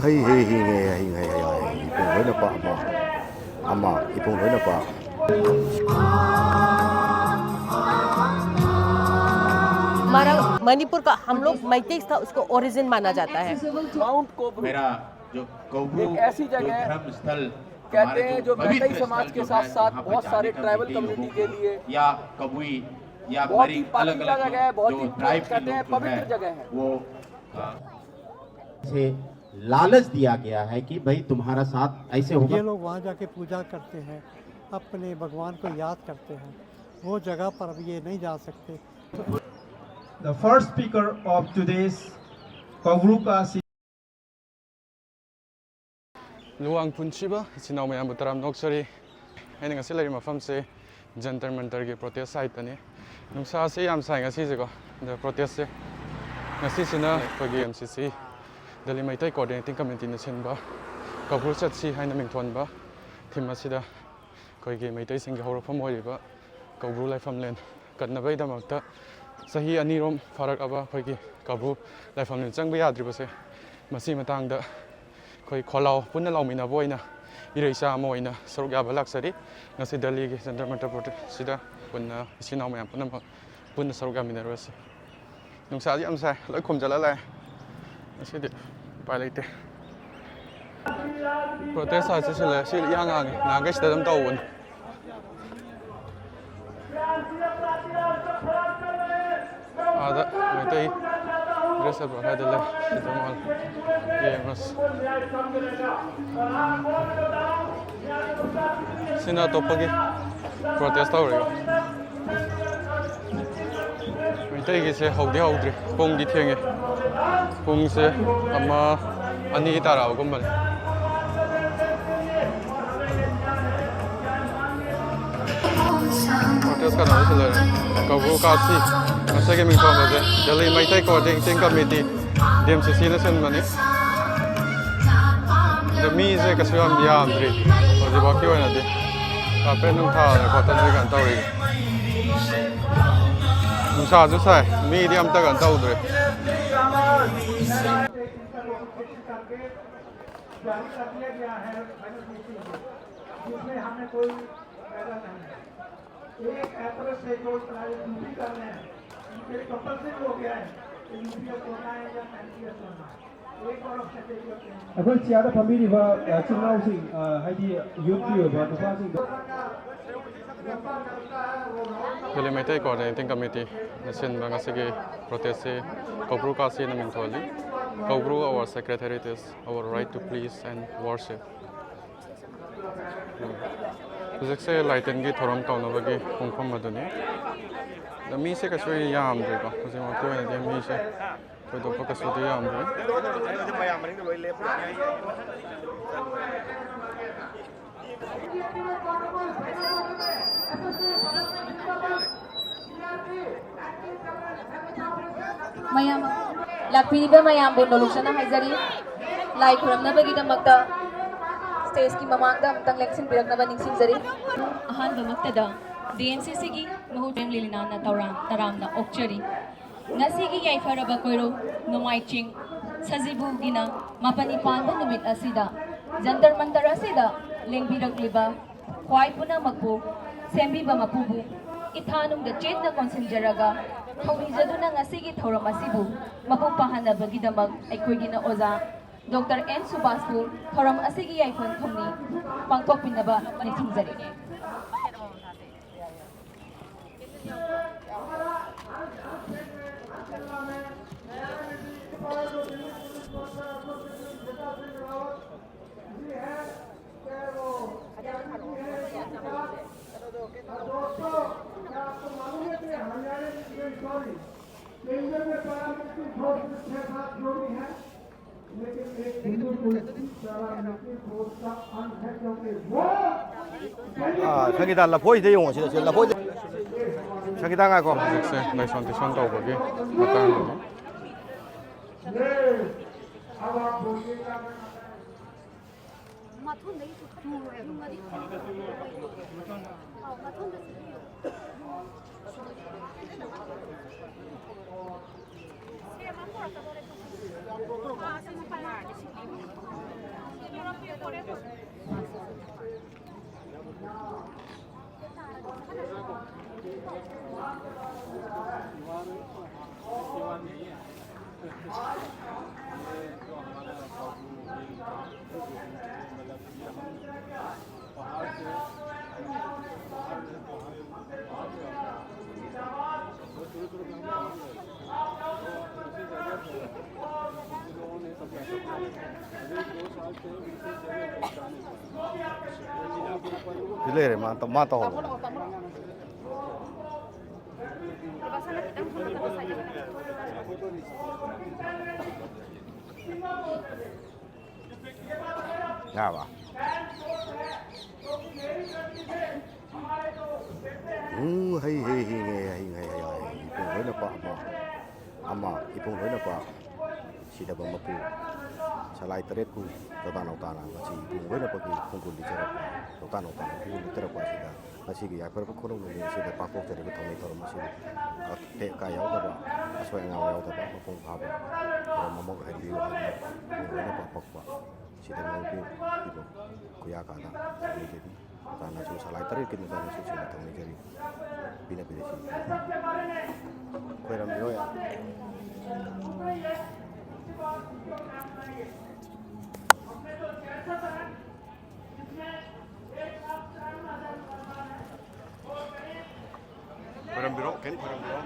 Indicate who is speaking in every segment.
Speaker 1: hey hey hey hey hey hey hey ipong lối na pa ama ipong lối na pa
Speaker 2: हमारा मणिपुर का हम लोग मैतेई था उसको ओरिजिन माना जाता है।
Speaker 3: माउंट कोब्रू
Speaker 4: मेरा जो कोब्रू
Speaker 3: एक ऐसी जगह है
Speaker 4: धर्म स्थल
Speaker 3: कहते हैं जो मैतेई समाज के साथ साथ बहुत सारे ट्राइबल कम्युनिटी के लिए
Speaker 4: या कबुई या
Speaker 3: बहुत ही
Speaker 4: अलग
Speaker 3: पाकिज़ा
Speaker 4: अलग
Speaker 3: जगह है, बहुत ही
Speaker 4: ट्राइब
Speaker 3: कहते हैं पवित्र जगह है।
Speaker 4: वो से लालच दिया गया है कि भाई तुम्हारा साथ ऐसे होगा।
Speaker 5: ये लोग वहाँ जाके पूजा करते हैं, अपने भगवान को याद करते हैं, वो जगह पर अब ये नहीं जा सकते।
Speaker 6: The first speaker of today's Kogru Kasi
Speaker 7: Luang Punchiba, Sinau Mayam Butaram Noksari, and a salary mafam say, Jantar Mantargi protest site. Nungsa say I'm saying a season the protest. Nasisina for the MCC, the limited coordinating committee in the Sinba, Kabul Sat Si Hanaming Tonba, Timasida, Kogi Mate sing a horror from Waliba, Kabul Life from Land, Katnaveda Mata, Sahi Anirom, Farak Aba, Kogi, Kabul, Life from Zangba Dribase, Masimatang, the Koi Kolau, Punalamina Boina, Irisa Moina, Sorgaba Luxury, Nasida League, Center Mataporta Sida, when Sinama Punama, Puna Sorgamina Resi. Nung sa di am sai lối khum cho lại sẽ được bài lấy tiền protest sẽ là yang ngang ngang cái stadium tàu quân đó người tây rất là hay đây là cái tấm màn yes xin là top cái protest tàu rồi Tây cái xe hậu đi hậu đi, bông đi thiêng cái, bông xe, ama anh đi ta rào cũng vậy. Protest cái nào sẽ là cầu vô cao si, mà sẽ cái mình còn là gì? Giờ lấy mấy tay cò trên committee, DMCC nó xem mà nhỉ? The mi sẽ cái số âm bia âm đi, rồi thì bao nhiêu này đi, à bên nông thảo này có tên gì cả tao đi. Sa जो सा medium तक अंतर उधर
Speaker 6: जिसमें हमें कोई फायदा नहीं है। एक अप्रैल से जो ड्यूटी कर रहे हैं उनके कंपल्सरी हो गया है कि यूपीएस होना है या एनपीएस होना है। अगर सियादा फैमिली वा चिन्नाव सिंह हाइडी यूपी वा नुपा Singh
Speaker 7: Jadi mereka coordinating committee, nasin bang asigi protest Kobru kasi namin tuwali. Kobru our secretariat is our right to please and worship. Jadi saya lighten gi thoram kau na bagi kungpam maduni. The mi se kasui yam deh ko, kasi mau tuh ini dia mi se, tuh tu pakai kasui yam deh.
Speaker 8: Mayam lakpiniba mayam bu noluksana haizari lai khuramna bagi damakta stage ki mamangda amtang leksin birakna ba ningsing zari ahan damakta da DMCC gi mahuteng lilina na taram na okchari ngasi gi yaifara ba koiro nomai ching sajibu gina mapani panda numit asida jantar mantar asida lengbirak liba khwai puna magbu sembi ba mapubu ithanum da chetna konsinjaraga Hawizaduna ngasigi thoram asibu mapung pahanabagidamag aikhoigina oza Dr. N. Subaspu thoram asigi yaifon thongni pangthokpinaba nithingzari
Speaker 1: 자기다 라포이 대용 오시죠. 라포이 자기다 가고.
Speaker 7: Jadi naik santai tahu bagi matang ini.
Speaker 1: Pilih mata ho. Nga ba? Hay ipong hoy na pa ama ipong hoy na pa sida ba mapu salai teret ku totan utana ngasi ipong hoy na pa ki kungkul di cerap totan utana ku litera pa sida ngasi ki yakper pa kono ni sida pakok tere ko thongi tor masi te ka yaw da ba aswa nga yaw da ba mapung ha ba mamong ka di wa hoy na pa pakwa sida mau ku ibo ku ya ka da ni jadi utana su salai teret ki utana su sida thongi jadi bina bina si Kueram yo ya. Kueram biro, Ken, kueram biro.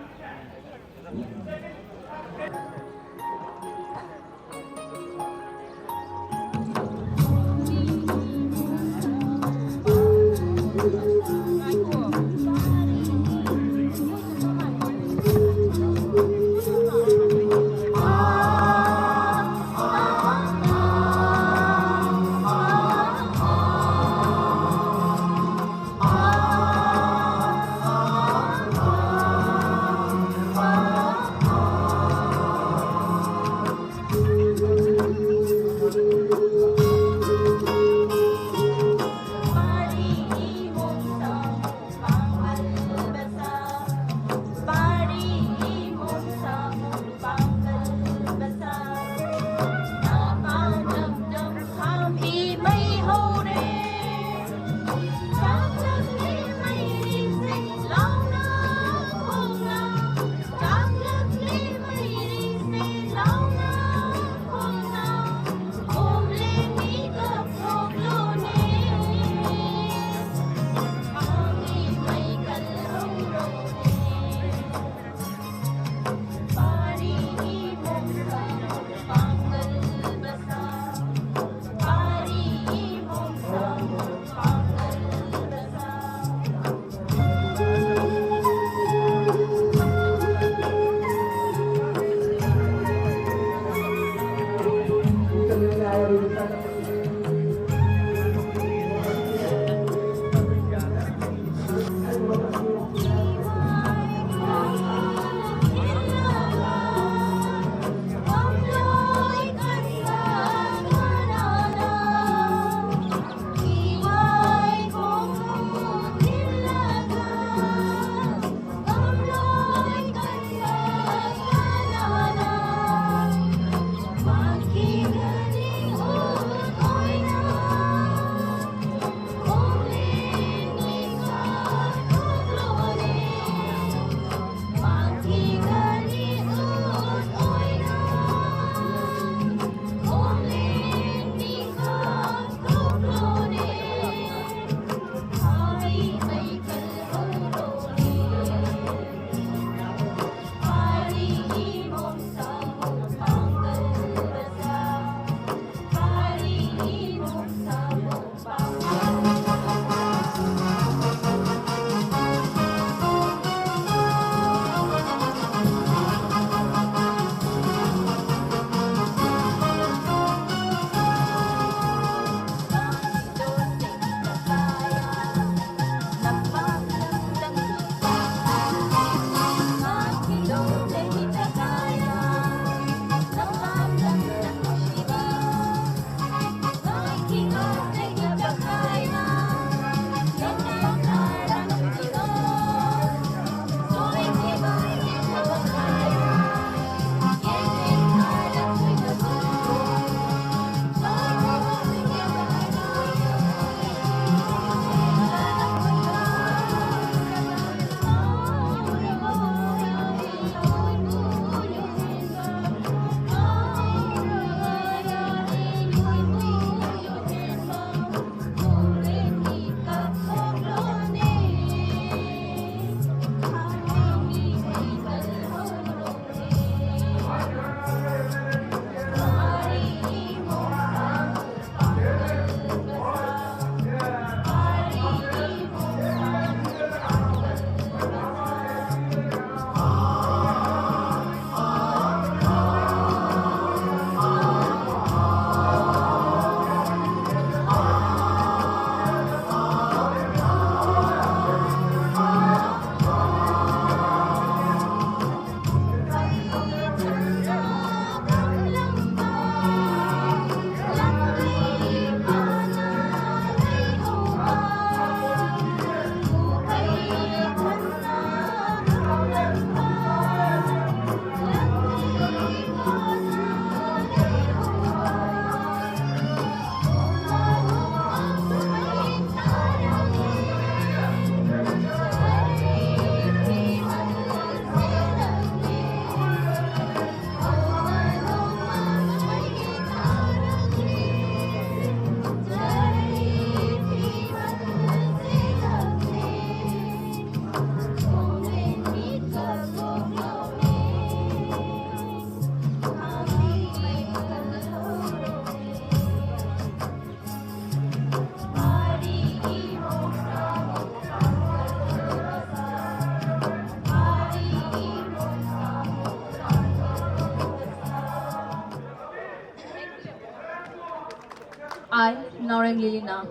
Speaker 8: I, Naurang Lilina,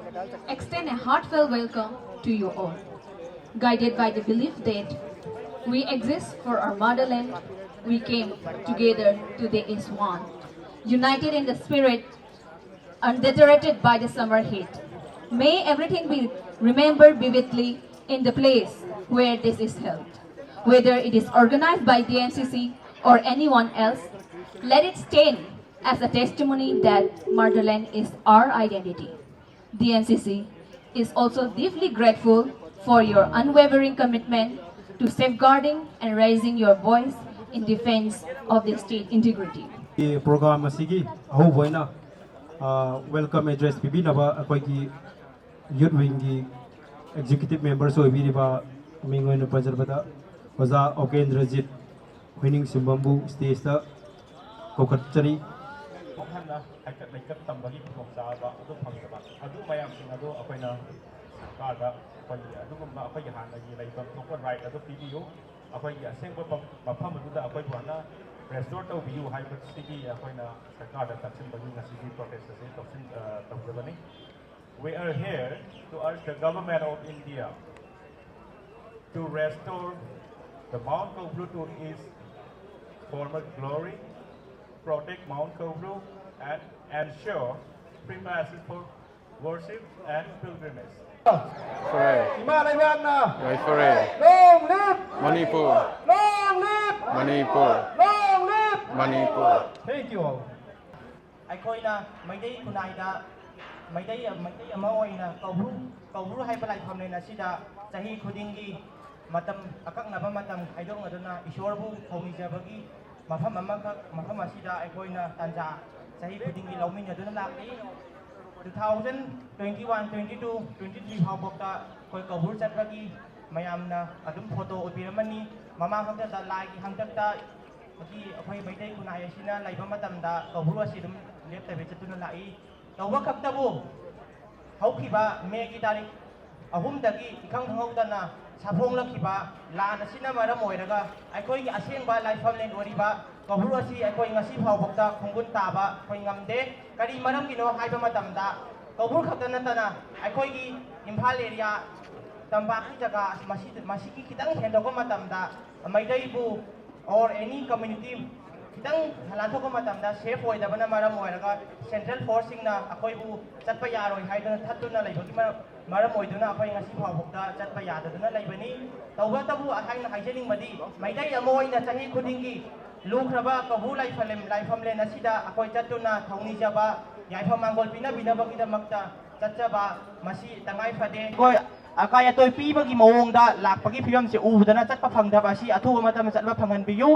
Speaker 8: extend a heartfelt welcome to you all. Guided by the belief that we exist for our motherland, we came together today as one, united in the spirit, undeterred by the summer heat. May everything be remembered vividly in the place where this is held. Whether it is organized by the NCC or anyone else, let it stand as a testimony that motherland is our identity. The NCC is also deeply grateful for your unwavering commitment to safeguarding and raising your voice in defense of the state integrity.
Speaker 9: The program asigi ahu boina welcome address pibinaba akoi ki youth wing gi executive members oibiriba mingoina pajarbada oza Okendrajit Huining Simbambu stage ta kokatchari
Speaker 4: ꯍꯟꯅ haircut ꯂꯩꯀꯠ ꯇꯝꯕꯒꯤ ꯈꯨꯗꯣꯡꯆꯥꯕ ꯑꯗꯨ ꯐꯪꯗꯕ ꯑꯗꯨ ꯃꯌꯥꯝꯁꯤꯡ ꯑꯗꯨ ꯑꯩꯈꯣꯏꯅ ꯁꯔꯀꯥꯔꯗ ꯑꯩꯈꯣꯏꯒꯤ ꯑꯗꯨꯒꯨꯝꯕ ꯑꯩꯈꯣꯏꯒꯤ ꯍꯥꯟꯅꯒꯤ ꯂꯩꯕ ꯊꯣꯛꯄ ꯔꯥꯏꯠ ꯑꯗꯨ ꯄꯤꯕꯤꯌꯨ ꯑꯩꯈꯣꯏꯒꯤ ꯑꯁꯦꯡꯕ ꯃꯐꯝ ꯑꯗꯨꯗ ꯑꯩꯈꯣꯏꯕꯨ ꯍꯟꯅ ꯔꯦꯁꯇꯣꯔ ꯇꯧꯕꯤꯌꯨ ꯍꯥꯏꯕꯁꯤꯒꯤ ꯑꯩꯈꯣꯏꯅ ꯁꯔꯀꯥꯔꯗ ꯇꯛꯁꯤꯟꯕꯒꯤ ꯉꯁꯤꯒꯤ ꯄ꯭ꯔꯣꯇꯦꯁ ꯑꯁꯤ ꯇꯧꯖꯕꯅꯤ. We are here to urge the government of India to restore the Mount Kobru to its former glory, protect Mount Kobru, and ensure free passage for worship and pilgrimage.
Speaker 7: Foray. Right foray.
Speaker 6: Long live!
Speaker 7: Manipur.
Speaker 6: Long live!
Speaker 7: Manipur.
Speaker 6: Long live!
Speaker 7: Manipur.
Speaker 9: thank you all.
Speaker 10: ꯑꯩꯈꯣꯏꯅ ꯃꯩꯇꯩ ꯈꯨꯟꯅꯥꯏꯗ ꯃꯩꯇꯩ ꯑꯃ ꯑꯣꯏꯅ ꯀꯧꯕ꯭ꯔꯨ ꯍꯥꯏꯕ ꯂꯥꯏꯐꯝꯂꯦꯟ ꯑꯁꯤꯗ ꯆꯍꯤ ꯈꯨꯗꯤꯡꯒꯤ ꯃꯇꯝ ꯑꯀꯛꯅꯕ ꯃꯇꯝ ꯈꯥꯏꯗꯣꯛꯅꯗꯨꯅ ꯏꯁꯣꯔꯕꯨ ꯊꯧꯅꯤꯖꯕꯒꯤ ꯃꯐꯝ ꯑꯁꯤꯗ ꯑꯩꯈꯣꯏꯅ ꯇꯥꯟꯖꯥ ꯆꯍꯤ ꯈꯨꯗꯤꯡꯒꯤ ꯂꯧꯃꯤꯟꯅꯗꯨꯅ ꯂꯥꯛꯂꯤ. 2021, 22, 23 ꯐꯥꯎꯕꯗ ꯑꯩꯈꯣꯏ ꯀꯧꯕ꯭ꯔꯨ ꯆꯠꯄꯒꯤ ꯃꯌꯥꯝꯅ ꯑꯗꯨꯝ ꯐꯣꯇꯣ ꯎꯠꯄꯤꯔꯝꯃꯅꯤ. ꯃꯃꯥꯡ ꯍꯟꯗꯛꯇ ꯂꯥꯏꯒꯤ ꯍꯟꯗꯛꯇ ꯑꯩꯈꯣꯏ ꯃꯩꯇꯩ ꯈꯨꯟꯅꯥꯏ ꯑꯁꯤꯅ ꯂꯩꯕ ꯃꯇꯝꯗ ꯀꯧꯕ꯭ꯔꯨ ꯑꯁꯤ ꯑꯗꯨꯝ ꯂꯦꯞꯇꯕꯤ ꯆꯠꯇꯨꯅ ꯂꯥꯛꯏ. ꯇꯧꯕ ꯈꯛꯇꯕꯨ ꯍꯧꯈꯤꯕ ꯃꯦꯒꯤ ꯇꯥꯔꯤꯛ 3ꯗꯒꯤ ꯏꯈꯪ ꯈꯪꯍꯧꯗꯅ ꯁꯥꯐꯣꯡꯂꯛꯈꯤꯕ ꯂꯥꯟ ꯑꯁꯤꯅ ꯃꯔꯝ ꯑꯣꯏꯔꯒ ꯑꯩꯈꯣꯏꯒꯤ ꯑꯁꯦꯡꯕ ꯂꯥꯏꯐꯝꯂꯦꯟ ꯑꯣꯏꯔꯤꯕ ꯀꯧꯕ꯭ꯔꯨ ꯑꯁꯤ ꯑꯩꯈꯣꯏ ꯉꯁꯤ ꯐꯥꯎꯕꯗ ꯈꯣꯡꯒꯨꯟ ꯇꯥꯕ ꯑꯩꯈꯣꯏ ꯉꯝꯗꯦ. ꯀꯔꯤ ꯃꯔꯝꯒꯤꯅꯣ ꯍꯥꯏꯕ ꯃꯇꯝꯗ ꯀꯧꯕ꯭ꯔꯨ ꯈꯛꯇ ꯅꯠꯇꯅ ꯑꯩꯈꯣꯏꯒꯤ ꯏꯝꯐꯥꯜ ꯑꯦꯔꯤꯌꯥ ꯇꯝꯄꯥꯛꯀꯤ ꯖꯒꯥ ꯃꯁꯤꯒꯤ ꯈꯤꯇꯪ ꯍꯦꯟꯗꯣꯛꯄ ꯃꯇꯝꯗ ꯃꯩꯇꯩꯕꯨ ꯑꯣꯔ ꯑꯦꯅꯤ ꯀꯝꯃ꯭ꯌꯨꯅꯤꯇꯤ खितंग लाथोक मतमदा सेफ होइदबना मरम होइरगा सेंट्रल फोर्स सिंगना अखोइबु चटपा यारोइ हाइदना थत्तुना लैबगी मरम होइदुना अखोइ ngasi फावबुक्ता चटपा याददुना लैबनी तौबतबु अहाइना हाइजनिंगमदि मैदै अमोइना चाहि खुदिंगी लुख्रबा कबु लाइफमलेन असिदा अखोइ चट्टुना थौनिजबा याइफम मांगोल पिना बिनबगिदमक्ता चटचबा मसी तंगाइ फदे कोइ अकाय अतोइ पीबगी मओंगदा लाकपगी फिरमसे उबदना चटपा फंगदबा असि अथुबा मतम चटबा फंगनबियु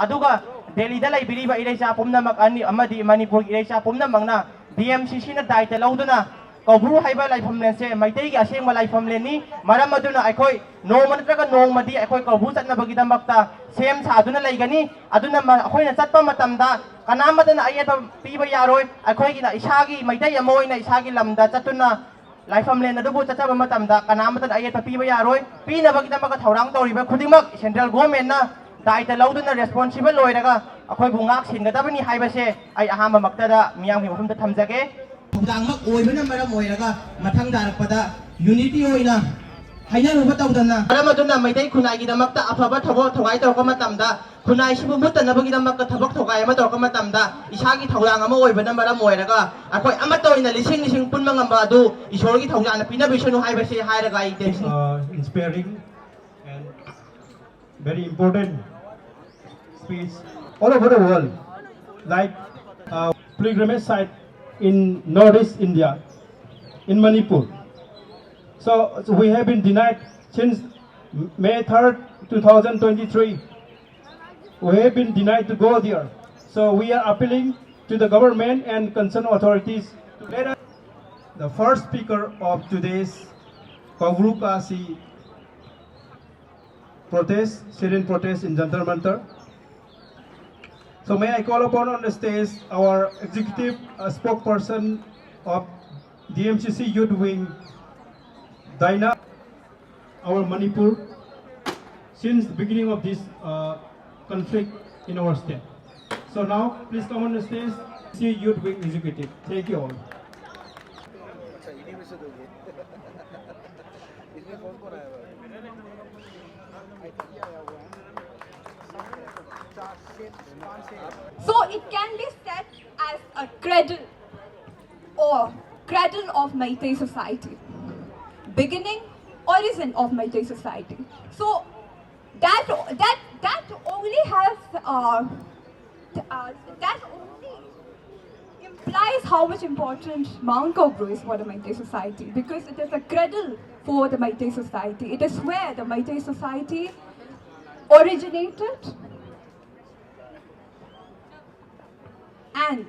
Speaker 10: अदुगा दिल्लीदा लैबिरिबा इरेचा पुमनमक अनि अमदि मणिपुर इरेचा पुमनमकना DMCC ना दायित्व लौदुना कौब्रु हाइबा लाइफमलेनसे मैतैगी असेंगबा लाइफमलेननि मरम अदुना अखोइ नोम नत्रगा नोंगमदि अखोइ कौब्रु चटनबगिदमक्ता सेम सादुना लैगनि अदुना अखोइना चटपा मतमदा कनामदना अयेबा पीबा यारोइ अखोइगिना इसागी मैतै अमोइना इसागी लमदा चटुना लाइफमलेन अदुबु चटबा मतमदा कनामदना अयेबा पीबा यारोइ पीनबगिदमक थौरांग तौरिबा खुदिमक सेंट्रल गवर्नमेंटना दायित्व लौदुना रेस्पोंसिबल लोइरगा अखोइ बुंगाक सिनगदबनि हाइबसे अय अहामा मक्तदा मियामगि मफमदा थमजगे थौदांगमक ओइबना मरम ओइरगा मथंग दारकपदा यूनिटी ओइना हाइनरुबा तौदना मरम अदुना मैदै खुनाइगिदमक्ता अफबा थबक थगाइ तौरक मतमदा खुनाइसिबु मुत्तनबगिदमक्ता थबक थगाइ अमा तौरक मतमदा इसागी थौदांग अमा ओइबना मरम ओइरगा अखोइ अमत्ता ओइना लिसिंग लिसिंग पुनमा ngamba adu इशोरगी थौदांगना पिनबिसनु हाइबसे हाइरगा इ
Speaker 9: Inspiring and very important speech all over the world, like pilgrimage site in northeast India, in Manipur. So we have been denied since May 3rd, 2023. We have been denied to go there. So we are appealing to the government and concerned authorities to let us. The first speaker of today's Kogru Kasi protest, sit-in protest in Jantar Mantar. So may I call upon on the stage our executive spokesperson of DMCC Youth Wing, Daina, our Manipur, since the beginning of this conflict in our state. So now, please come on the stage, see Youth Wing Executive. Thank you all.
Speaker 11: So it can be said as a cradle or cradle of Meitei society, beginning, origin of Meitei society. So that only has that only implies how much important Mount Kobru is for the Meitei society, because it is a cradle for the Meitei society. It is where the Meitei society originated. And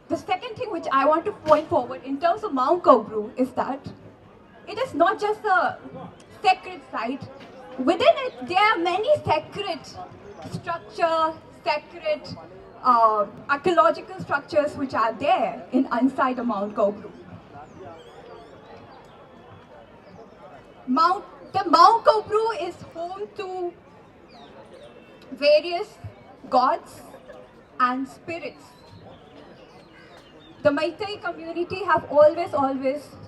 Speaker 11: the second thing which I want to point forward in terms of Mount Kobru is that it is not just a sacred site. Within it, there are many sacred structures, sacred archaeological structures which are there inside the Mount Kobru. The Mount Kobru is home to various gods and spirits. The Meitei community have always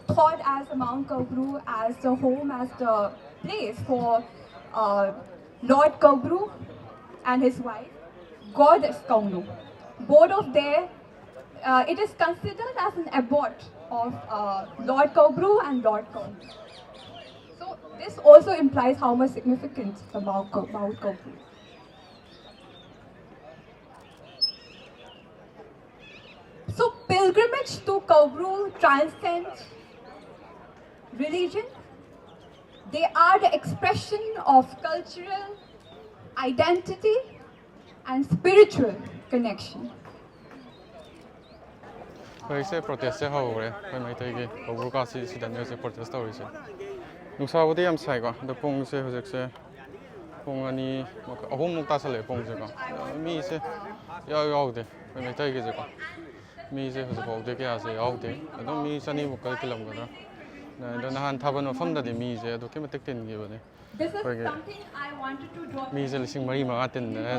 Speaker 11: thought as the Mount Kobru as the home, as the place for Lord Kobru and his wife, Goddess Kaunu. Both of them, it is considered as an abode of Lord Kobru and Lord Kaunu. So this also implies how much significance the Mount Kobru. So pilgrimage to Kobru transcends religion. They are the expression of cultural identity and spiritual connection.
Speaker 7: ꯍꯧꯖꯤꯛꯁꯦ ꯄ꯭ꯔꯣꯇꯦꯁꯁꯦ ꯍꯧꯈ꯭ꯔꯦ ꯑꯩꯈꯣꯏ ꯃꯩꯇꯩꯒꯤ ꯀꯧꯕ꯭ꯔꯨ ꯀꯥꯁꯤꯁꯤꯗꯅꯦ ꯍꯧꯖꯤꯛ protest ꯇꯧꯔꯤꯁꯦ ꯅꯨꯡꯁꯥꯕꯨꯗꯤ ꯌꯥꯝ ꯁꯥꯏꯀꯣ ꯑꯗꯣ ꯄꯨꯡꯁꯦ ꯍꯧꯖꯤꯛꯁꯦ ꯄꯨꯡ 2-3ꯃꯨꯛ ꯇꯥꯁꯜꯂꯛꯑꯦ ꯄꯨꯡꯁꯦꯀꯣ ꯃꯤꯁꯦ ꯌꯥꯎꯗꯦ ꯑꯩꯈꯣꯏ ꯃꯩꯇꯩꯒꯤꯁꯦꯀꯣ ꯃꯤꯁꯦ ꯍꯧꯖꯤꯛꯐꯥꯎꯗꯤ ꯀꯌꯥꯁꯦ ꯌꯥꯎꯗꯦ ꯑꯗꯨꯝ ꯃꯤ 200ꯃꯨꯛꯀ ꯇꯤꯜꯂꯝꯒꯗ꯭ꯔꯥ ꯑꯗꯣ ꯅꯍꯥꯟ ꯊꯥꯕꯜ ꯃꯐꯝꯗꯗꯤ ꯃꯤꯁꯦ ꯑꯗꯨꯛꯀꯤ ꯃꯇꯤꯛ ꯇꯤꯟꯈꯤꯕꯅꯦ ꯑꯩꯈꯣꯏꯒꯤ ꯃꯤꯁꯦ 3-4 ꯇꯤꯟꯗꯅ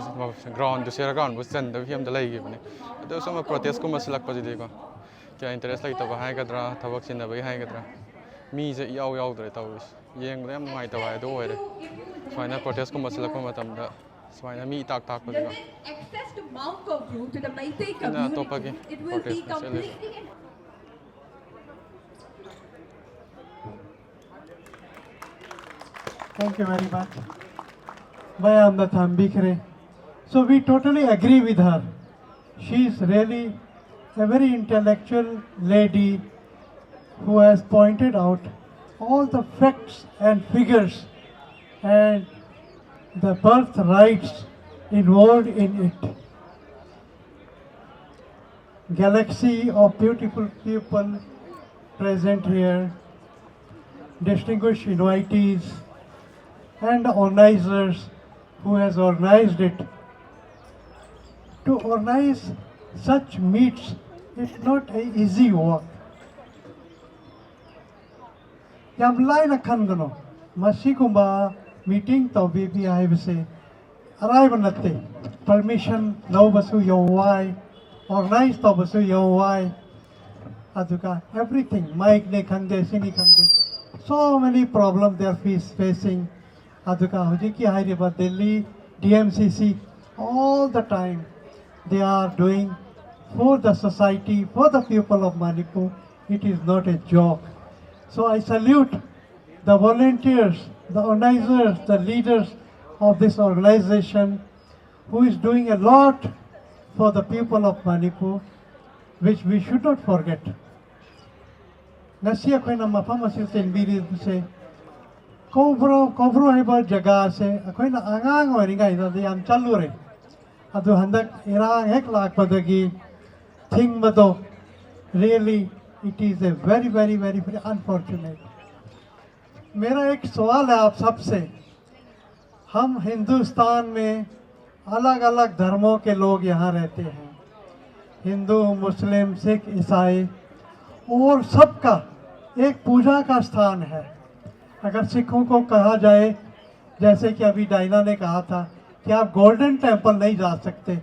Speaker 7: ꯒ꯭ꯔꯥꯎꯟꯗꯨ ꯁꯦꯔ ꯒ꯭ꯔꯥꯎꯟꯕꯨ ꯆꯟꯗꯕ ꯐꯤꯕꯝꯗ ꯂꯩꯈꯤꯕꯅꯦ ꯑꯗꯣ ꯁꯨꯝ ꯄ꯭ꯔꯣꯇꯦꯁꯀꯨꯝꯕ ꯁꯤꯜꯂꯛꯄꯁꯤꯗꯤꯀꯣ ꯀꯌꯥ ꯏꯟꯇꯔꯦꯁ ꯂꯩꯇꯕ ꯍꯥꯏꯒꯗ꯭ꯔꯥ ꯊꯕꯛ ꯆꯤꯟꯅꯕꯒꯤ ꯍꯥꯏꯒꯗ꯭ꯔꯥ ꯃꯤꯁꯦ ꯌꯥꯎꯗ꯭ꯔꯦ ꯇꯧꯔꯤꯁꯦ ꯌꯦꯡꯕꯗ ꯌꯥꯝ ꯅꯨꯡꯉꯥꯏꯇꯕ ꯍꯥꯏꯗꯣ ꯑꯣꯏꯔꯦ ꯁꯨꯃꯥꯏꯅ ꯄ꯭ꯔꯣꯇꯦꯁꯀꯨꯝꯕ ꯁꯤꯜꯂꯛꯄ ꯃꯇꯝꯗ ꯁꯨꯃꯥꯏꯅ ꯃꯤ ꯏꯇꯥꯛ ꯇꯥꯛꯄꯁꯤꯀꯣ ꯑꯩꯅ ꯑꯇꯣꯞꯄꯒꯤ ꯄ꯭ꯔꯣꯇꯦꯁ ꯆꯠꯂꯤꯁꯦ
Speaker 5: Thank you very much. Mayamda Thambikre. So we totally agree with her. She is really a very intellectual lady who has pointed out all the facts and figures and the birth rights involved in it. Galaxy of beautiful people present here, distinguished invitees, and the organizers who has organized it. To organize such meets is not an easy work. Yamlai na kangano, masikumba meeting to BPI vise. Arrive natte, permission no basu yawai, organize to basu yawai. Aduka, everything, mic ne khande, sini khande. So many problems they are facing. Aduka hujiki hairiba Delhi, DMCC, all the time they are doing for the society, for the people of Manipur. It is not a joke. So I salute the volunteers, the organizers, the leaders of this organization who is doing a lot for the people of Manipur, which we should not forget. Nasiya koi na mafam asil ten biri se Kobru haiba jaga se akoi na angang oringa ida de am chalu re. Adu handak irang 1 lakh padagi thing mado. Really, it is a very, very, very, very unfortunate. मेरा एक सवाल है आप सबसे, हम हिंदुस्तान में अलग अलग धर्मों के लोग यहाँ रहते हैं, हिंदू, मुस्लिम, सिख, ईसाई, और सबका एक पूजा का स्थान है. अगर सिखों को कहा जाए, जैसे कि अभी डायना ने कहा था कि आप गोल्डन टेम्पल नहीं जा सकते,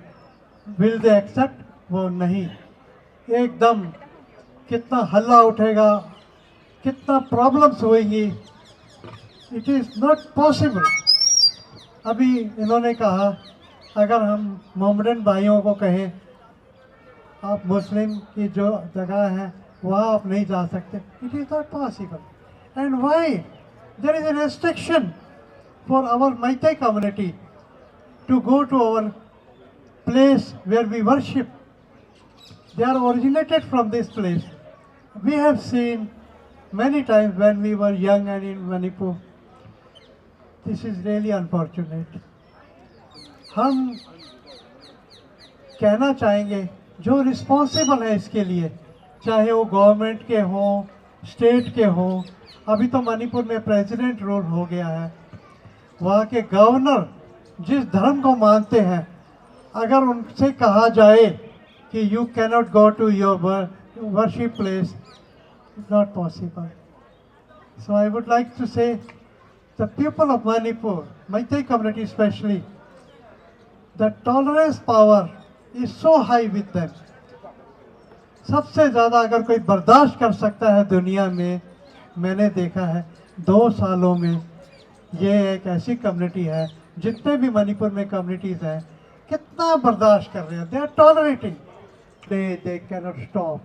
Speaker 5: विल दे एक्सेप्ट? वो नहीं. एकदम कितना हल्ला उठेगा, कितना प्रॉब्लम्स होएंगी. It is not possible. अभी इन्होंने कहा अगर हम मोहम्मदन भाइयों को कहें आप मुस्लिम की जो जगह है वहाँ आप नहीं जा सकते, it is not possible. And why there is a restriction for our Meitei community to go to our place where we worship. They are originated from this place. We have seen many times when we were young and in Manipur. This is really unfortunate. हम कहना चाहेंगे जो responsible है इसके लिए, चाहे वो government के हों, स्टेट के हों, अभी तो मणिपुर में प्रेसिडेंट रूल हो गया है, वहाँ के गवर्नर जिस धर्म को मानते हैं, अगर उनसे कहा जाए कि you cannot go to your worship place, not possible. So I would like to say, the people of Manipur, Meitei community especially, the tolerance power is so high with them. सबसे ज़्यादा अगर कोई बर्दाश्त कर सकता है दुनिया में, मैंने देखा है 2 सालों में, ये एक ऐसी कम्युनिटी है, जितने भी मणिपुर में कम्युनिटीज़ हैं, कितना बर्दाश्त कर रहे हैं. They are tolerating, they cannot stop.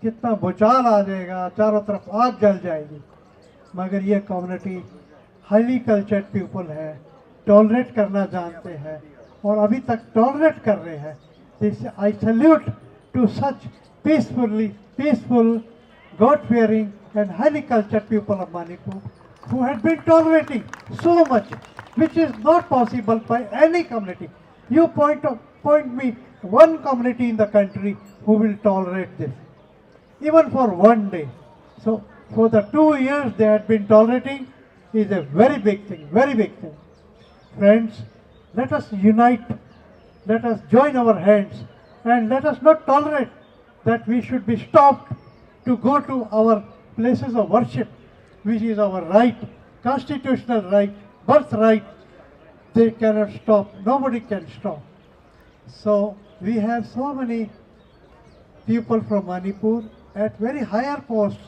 Speaker 5: कितना भूचाल आ जाएगा, चारों तरफ आग जल जाएगी, मगर ये कम्युनिटी हाईली कल्चर्ड पीपल है, टॉलरेट करना जानते हैं और अभी तक टॉलरेट कर रहे हैं. This I salute to such peaceful, God-fearing and highly cultured people of Manipur who had been tolerating so much, which is not possible by any community. You point me one community in the country who will tolerate this, even for one day. So for the 2 years they had been tolerating is a very big thing, very big thing. Friends, let us unite, let us join our hands, and let us not tolerate that we should be stopped to go to our places of worship, which is our right, constitutional right, birthright. They cannot stop, nobody can stop. So we have so many people from Manipur at very higher posts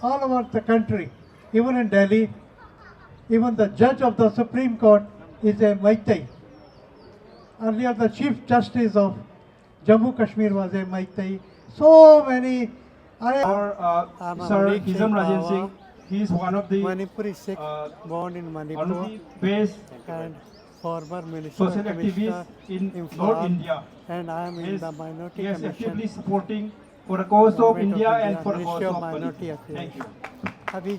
Speaker 5: all over the country. Even in Delhi, even the judge of the Supreme Court is a Meitei. Earlier the Chief Justice of Jammu Kashmir was a Meitei. So many.
Speaker 9: Sir Kizam Rajan Singh, he is one of the
Speaker 5: Manipuri Sikh, born in Manipur,
Speaker 9: one of the best
Speaker 5: and former Minister
Speaker 9: social
Speaker 5: Commissioner
Speaker 9: activists in North
Speaker 5: Imphal,
Speaker 9: India.
Speaker 5: and I am in the Minority
Speaker 9: He is
Speaker 5: Commission.
Speaker 9: actively supporting for the cause of
Speaker 5: Government
Speaker 9: India
Speaker 5: of
Speaker 9: and
Speaker 5: India,
Speaker 9: for the cause
Speaker 5: Ministry of
Speaker 9: of
Speaker 5: Minority
Speaker 9: Manipur.
Speaker 5: Affairs.
Speaker 9: Thank you.
Speaker 5: अभी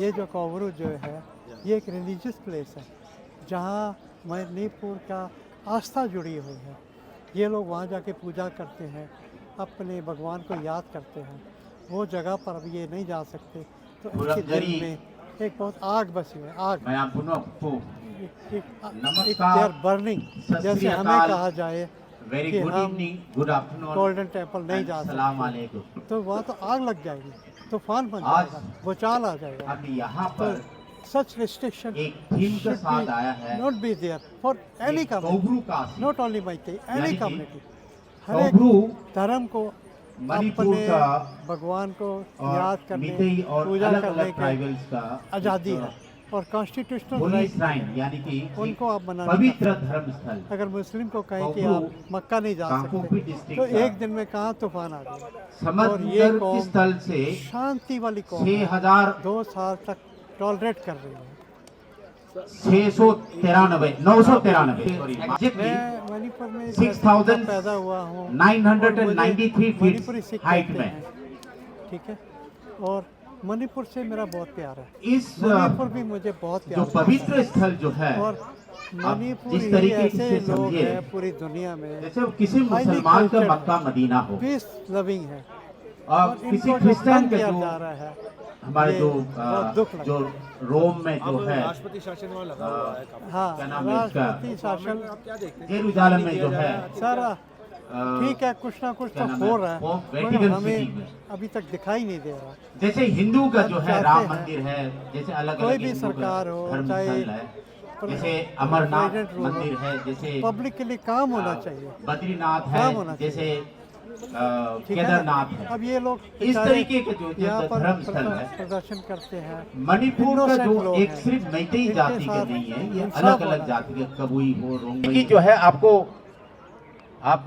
Speaker 5: ये जो कोवरू जो है, ये एक religious place है जहाँ मणिपुर का आस्था जुड़ी हुई है. ये लोग वहाँ जाके पूजा करते हैं, अपने भगवान को याद करते हैं. वो जगह पर अब ये नहीं जा सकते, तो उनके दिल में एक बहुत आग बसी है. आग दे आर बर्निंग. जैसे हमें कहा जाए कि हम गोल्डन टेम्पल नहीं जा सकते, तो वहाँ तो आग लग जाएगी, तूफान बन जाएगा, भूचाल आ जाएगा. तो such restriction should be not be there for any community, not only Meitei, any community. हर एक धर्म को अपने भगवान को याद करने, पूजा करने की आज़ादी है और कॉन्स्टिट्यूशनल राइट यानी कि उनको आप मना पवित्र धर्म स्थल. अगर मुस्लिम को कहें कि आप मक्का नहीं जा सकते, तो एक दिन में कहाँ तूफान आ जाएगा. और ये कौम शांति वाली कौम 2 साल तक टॉलरेट कर रही है.
Speaker 9: 993
Speaker 5: मैं मणिपुर में
Speaker 9: 6,993
Speaker 5: पैदा हुआ हूँ,
Speaker 9: फीट हाइट में.
Speaker 5: ठीक है, और मणिपुर से मेरा बहुत प्यार है.
Speaker 9: इस
Speaker 5: मणिपुर भी मुझे बहुत प्यार
Speaker 9: जो पवित्र स्थल जो है,
Speaker 5: और मणिपुर
Speaker 9: जिस तरीके
Speaker 5: ऐसे
Speaker 9: से
Speaker 5: लोग
Speaker 9: समझिए
Speaker 5: हैं पूरी दुनिया में,
Speaker 9: जैसे किसी मुसलमान का मक्का मदीना हो,
Speaker 5: पीस लविंग है,
Speaker 9: और किसी क्रिश्चियन का जो
Speaker 5: जा रहा है,
Speaker 9: हमारे जो रोम में जो है,
Speaker 3: राष्ट्रपति शासन वहाँ लगा हुआ है.
Speaker 5: हाँ,
Speaker 9: क्या नाम है इसका,
Speaker 5: राष्ट्रपति शासन
Speaker 9: जेरूसलम में जो है,
Speaker 5: सारा ठीक है, कुछ ना कुछ तो हो रहा है, मगर हमें अभी तक दिखाई नहीं दे रहा.
Speaker 9: जैसे हिंदू का जो है राम मंदिर है, जैसे अलग
Speaker 5: कोई भी सरकार हो, चाहे
Speaker 9: जैसे अमरनाथ मंदिर है, जैसे
Speaker 5: पब्लिक के लिए काम होना चाहिए,
Speaker 9: बद्रीनाथ
Speaker 5: काम
Speaker 9: है,
Speaker 5: होना
Speaker 9: जैसे
Speaker 5: केदारनाथ है। अब ये लोग
Speaker 12: इस तरीके के जो धर्म स्थल है
Speaker 5: प्रदर्शन करते हैं।
Speaker 12: मणिपुर का जो एक सिर्फ मैतेई जाति के नहीं है, ये अलग अलग जाति के कबुई हो रोंगकी जो है आपको, आप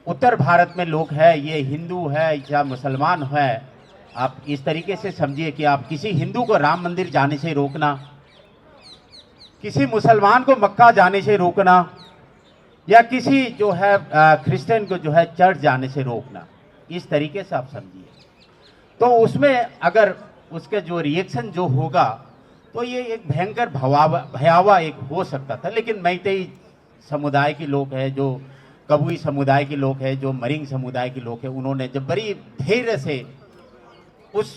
Speaker 12: उत्तर भारत में लोग है, ये हिंदू है या मुसलमान है, आप इस तरीके से समझिए कि आप किसी हिंदू को राम मंदिर जाने से रोकना, किसी मुसलमान को मक्का जाने से रोकना, या किसी जो है क्रिश्चियन को जो है चर्च जाने से रोकना, इस तरीके से आप समझिए। तो उसमें अगर उसके जो रिएक्शन जो होगा तो ये एक भयंकर भयावह एक हो सकता था। लेकिन मैतेई समुदाय के लोग हैं, जो कबुई समुदाय के लोग हैं, जो मरिंग समुदाय के लोग हैं, उन्होंने जब बड़ी धैर्य से उस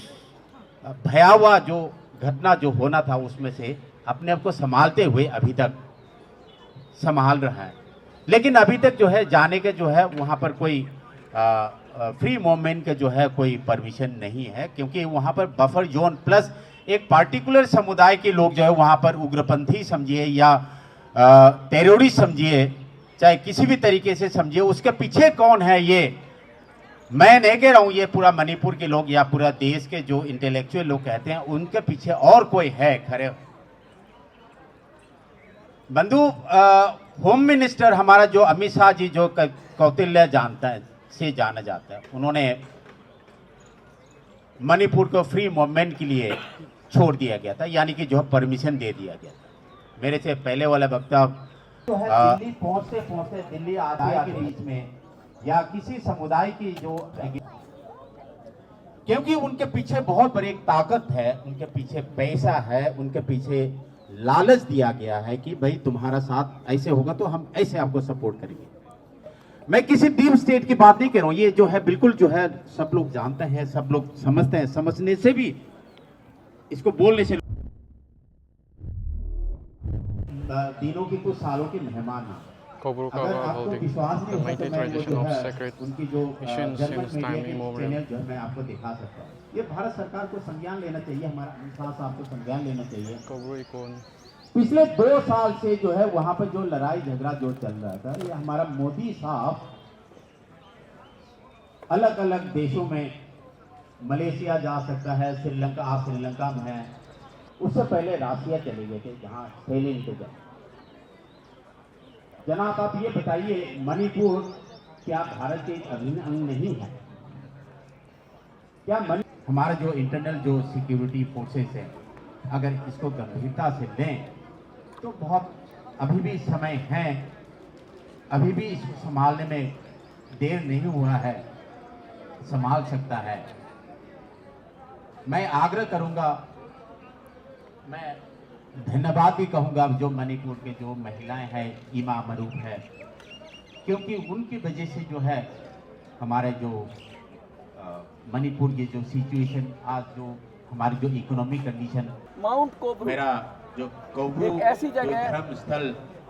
Speaker 12: भयावह जो घटना जो होना था उसमें से अपने आप को संभालते हुए अभी तक संभाल रहा है। लेकिन अभी तक जो है जाने के जो है वहाँ पर कोई फ्री मूवमेंट का जो है कोई परमिशन नहीं है, क्योंकि वहाँ पर बफर जोन प्लस एक पार्टिकुलर समुदाय के लोग जो है वहाँ पर उग्रपंथी समझिए या टेररिस्ट समझिए, चाहे किसी भी तरीके से समझिए, उसके पीछे कौन है ये मैं नहीं कह रहा हूँ, ये पूरा मणिपुर के लोग या पूरा देश के जो इंटेलेक्चुअल लोग कहते हैं उनके पीछे और कोई है खरे। बंधु होम मिनिस्टर हमारा जो अमित शाह जी जो कौटिल्य जानता है से जाना जाता है, उन्होंने मणिपुर को फ्री मूवमेंट के लिए छोड़ दिया गया था, यानी कि जो परमिशन दे दिया गया था। मेरे से पहले वाला वक्ता दिल्ली पहुंचते पहुंचते दिल्ली आदाय के बीच में या किसी समुदाय की जो, क्योंकि उनके पीछे बहुत बड़ी एक ताकत है, उनके पीछे पैसा है, उनके पीछे लालच दिया गया है कि भाई तुम्हारा साथ ऐसे होगा तो हम ऐसे आपको सपोर्ट करेंगे। मैं किसी डीप स्टेट की बात नहीं कर रहा हूं, ये जो है बिल्कुल जो है सब लोग जानते हैं, सब लोग समझते हैं, समझने से भी इसको बोलने से दिनों की कुछ सालों के मेहमान हैं। अगर आपको विश्वास नहीं होता तो मैं वो जो है उनकी जो जर्मन मीडिया के चैनल जो है मैं आपको दिखा सकता हूँ। ये भारत सरकार को संज्ञान लेना चाहिए, हमारा अमित शाह को संज्ञान लेना चाहिए। पिछले 2 साल से जो है वहाँ पर जो लड़ाई झगड़ा जो चल रहा था, ये हमारा मोदी साहब अलग अलग देशों में, मलेशिया जा सकता है, श्रीलंका, आप श्रीलंका में है, उससे पहले राशिया चले गए थे जहाँ ट्रेनिंग के जब। जनाब आप ये बताइए, मणिपुर क्या भारत के अभिन्न अंग नहीं है क्या? हमारा जो इंटरनल जो सिक्योरिटी फोर्सेस है, अगर इसको गंभीरता से लें तो बहुत अभी भी समय है, अभी भी इसको संभालने में देर नहीं हुआ है, संभाल सकता है। मैं आग्रह करूंगा, मैं धन्यवाद भी कहूंगा जो मणिपुर के जो महिलाएं हैं, ईमा मरूफ है, क्योंकि उनकी वजह से जो है हमारे जो मणिपुर की जो सिचुएशन, आज जो हमारी जो इकोनॉमिक कंडीशन,
Speaker 3: माउंट कोब्रू
Speaker 12: मेरा जो कोब्रू
Speaker 3: एक ऐसी जगह
Speaker 12: धर्म स्थल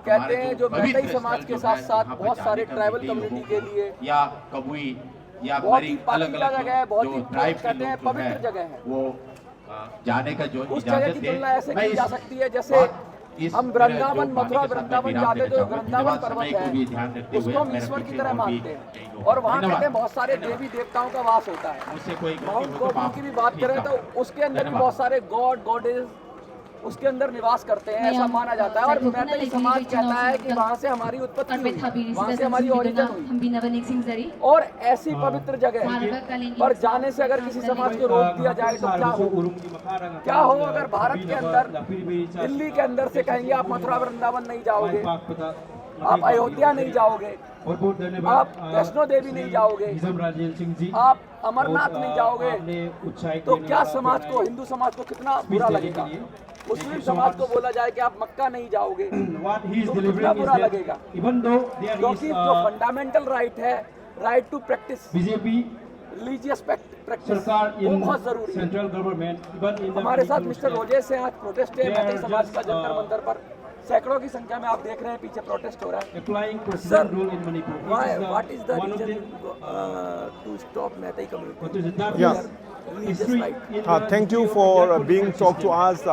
Speaker 3: कहते हैं जो मैतेई समाज के साथ साथ बहुत सारे ट्राइबल कम्युनिटी के लिए
Speaker 12: या कबुई या
Speaker 3: बहुत ही
Speaker 12: अलग अलग
Speaker 3: जगह है, बहुत ही
Speaker 12: ट्राइब
Speaker 3: कहते हैं पवित्र जगह है।
Speaker 12: वो जाने का जो
Speaker 3: उस जगह की तुलना ऐसे की जा सकती है जैसे हम वृंदावन, मथुरा वृंदावन जाते तो वृंदावन पर्वत है, उसको हम ईश्वर की तरह मानते हैं, और वहाँ कहते हैं बहुत सारे देवी देवताओं का वास होता है। माउंट कोब्रू की भी बात करें तो उसके अंदर भी बहुत सारे गॉड गॉडेस उसके अंदर निवास करते हैं, ऐसा माना जाता है। और मैतेई समाज कहता है कि वहाँ से हमारी उत्पत्ति हुई, वहाँ से हमारी ओरिजिन हुई, और ऐसी पवित्र जगह पर जाने से अगर किसी समाज को रोक दिया जाए तो क्या हो अगर भारत के अंदर, दिल्ली के अंदर से कहेंगे आप मथुरा वृंदावन नहीं जाओगे, आप अयोध्या नहीं जाओगे, आप वैष्णो देवी नहीं जाओगे, आप अमरनाथ नहीं जाओगे, तो क्या समाज को, हिंदू समाज को कितना बुरा लगेगा? मुस्लिम समाज को बोला जाए कि आप मक्का नहीं जाओगे तो कितना बुरा लगेगा? क्योंकि जो फंडामेंटल राइट है, right to practice religious practice, वो बहुत जरूरी है। हमारे साथ मिस्टर रोजेस हैं, आज प्रोटेस्ट है मैतेई समाज का जंतर मंतर पर, सैकड़ों की संख्या में आप देख रहे हैं पीछे प्रोटेस्ट हो रहा है। Sir, what is the reason to stop Meitei community?
Speaker 13: Thank you for being talked to us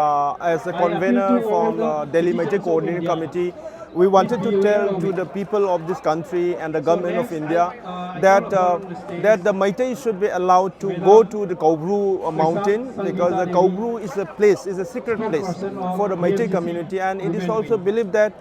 Speaker 13: as a convener from Delhi Meitei Coordinating Committee. we wanted to tell to the people of this country and the government of India that that the Meitei should be allowed to go to the Kaubru mountain, because the Kaubru is a place, is a secret place for the Meitei community, and it is also believed that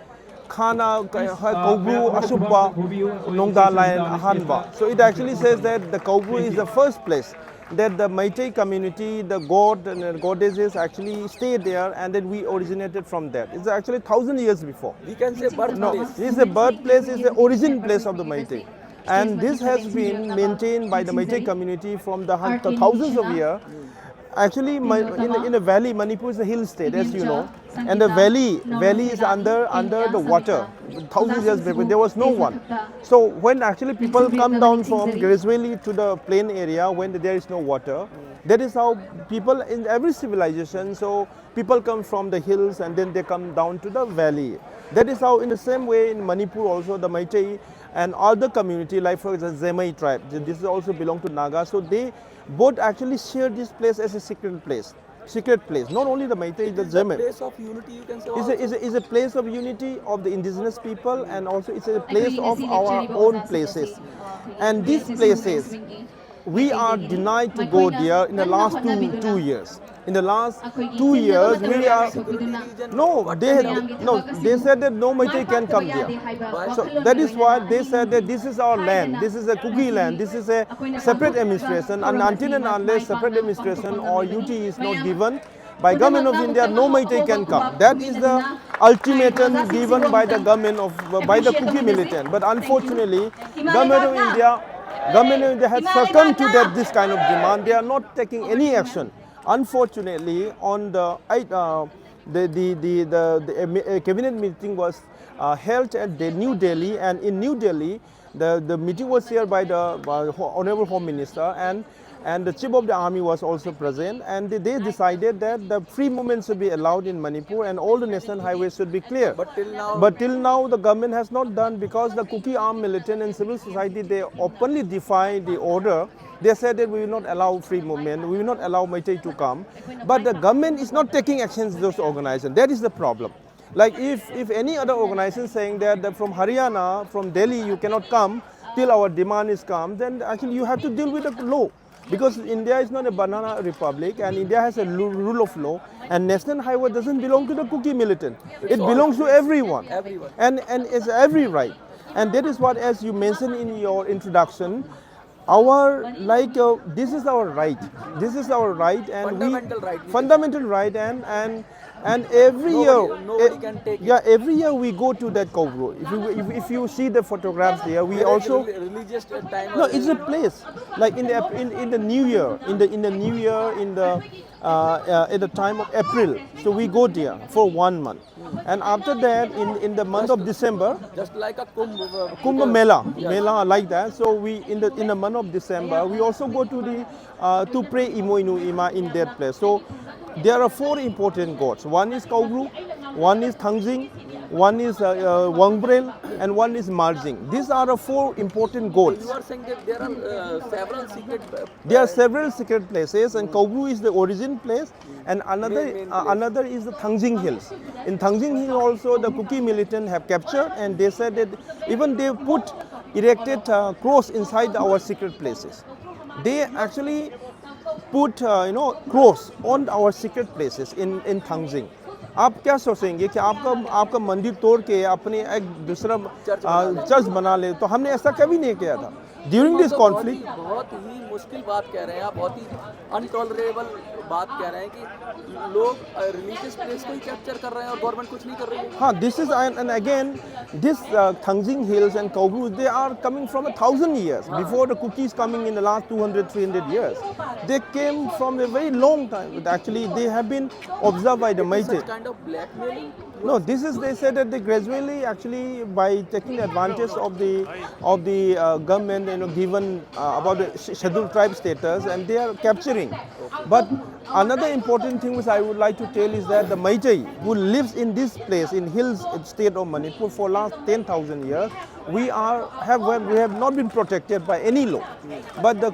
Speaker 13: Khana Kaubru Ashubba Nongda Layan Ahanba. So it actually says that the Kaubru is the first place that the Meitei community, the god and the goddesses actually stayed there, and then we originated from that. It's actually 1,000 years before.
Speaker 3: We can say birthplace.
Speaker 13: No, it's a birthplace, it's the origin place of the Meitei. And this has been maintained by the Meitei community from the thousands of years. Actually, in a valley, Manipur is a hill state, as you know, and the valley is under the water. Thousands years before, there was no one. So when actually people come down from gradually to the plain area when there is no water, that is how people in every civilization. So people come from the hills and then they come down to the valley. That is how, in the same way, in Manipur also the Meitei and other community, like for example Zemai tribe, this also belong to Naga. So they both actually share this place as a secret place. Not only the Meitei, the Zemai.
Speaker 3: Place of unity, you can say.
Speaker 13: Is a place of unity of the indigenous people, and also it's a place of our own places. And these places, we are denied to go there in the last two years. In the last 2 years, we are they said that no Meitei can come there. So that is why they said that this is our land, this is a Kuki land, this is a separate administration, and until and unless separate administration or UT is not given by government of India, no Meitei can come. That is the ultimatum given by the government by the Kuki militant. But unfortunately, government of India has succumbed to this kind of demand. They are not taking any action. Unfortunately, on the cabinet meeting was held at New Delhi, and in New Delhi, the meeting was chaired by the Honorable Home Minister, and the Chief of the Army was also present, and they decided that the free movement should be allowed in Manipur and all the national highways should be clear. But till now the government has not done, because the Kuki armed militant and civil society, they openly defy the order. They said that we will not allow free movement, we will not allow Meitei to come. But the government is not taking actions to those organizations. That is the problem. Like if any other organization saying that from Haryana, from Delhi, you cannot come till our demand is come, then actually you have to deal with the law. Because India is not a banana republic, and India has a rule of law, and national highway doesn't belong to the Kuki militant. It belongs to everyone. And it's every right. And that is what, as you mentioned in your introduction, this is our right. This is our right, and fundamental right, and every year,
Speaker 3: nobody can take it.
Speaker 13: Every year we go to that Kaubru. If you see the photographs there, we also
Speaker 3: religious time.
Speaker 13: No, it's a place like in the New Year, in the time of April. So we go there for 1 month, and after that, in the month of December,
Speaker 3: just like a
Speaker 13: Kumbh Mela like that. So we in the month of December, we also go to to pray Imoinu Ima in that place. So there are 4 important gods. One is Kaubru, one is Thangjing, one is Wangbrel, and one is Marjing. These are the 4 important gods.
Speaker 3: You are saying that there are several secret.
Speaker 13: There are several secret places, and Kaubru is the origin place, and another is the Thangjing Hills. In Thangjing Hill also the Kuki militant have captured, and they said that even they erected cross inside our secret places. They actually put cross on our secret places in Thangjing. आप क्या सोचेंगे कि आपका मंदिर तोड़ के अपने एक दूसरा चर्च बना ले? तो हमने ऐसा कभी नहीं किया था. During this conflict,
Speaker 3: बहुत ही मुश्किल बात कह रहे हैं आप, बहुत ही अनटॉलरेबल बात कह रहे हैं कि लोग रिलीजियस प्लेस को ही कैप्चर कर रहे हैं और गवर्नमेंट कुछ नहीं कर रही है.
Speaker 13: हाँ, this is and again this Thangjing Hills and Kaubru, they are coming from 1,000 years before the Kukis coming in the last 200-300 years. They came from a very long time. Actually, they have been observed by the Meitei.
Speaker 3: Such kind of blackmailing.
Speaker 13: No, they said that they gradually, actually, by taking advantage of the government, given about the scheduled tribe status, and they are capturing. But another important thing which I would like to tell is that the Meitei, who lives in this place in hills state of Manipur for last 10,000 years, we have not been protected by any law. But the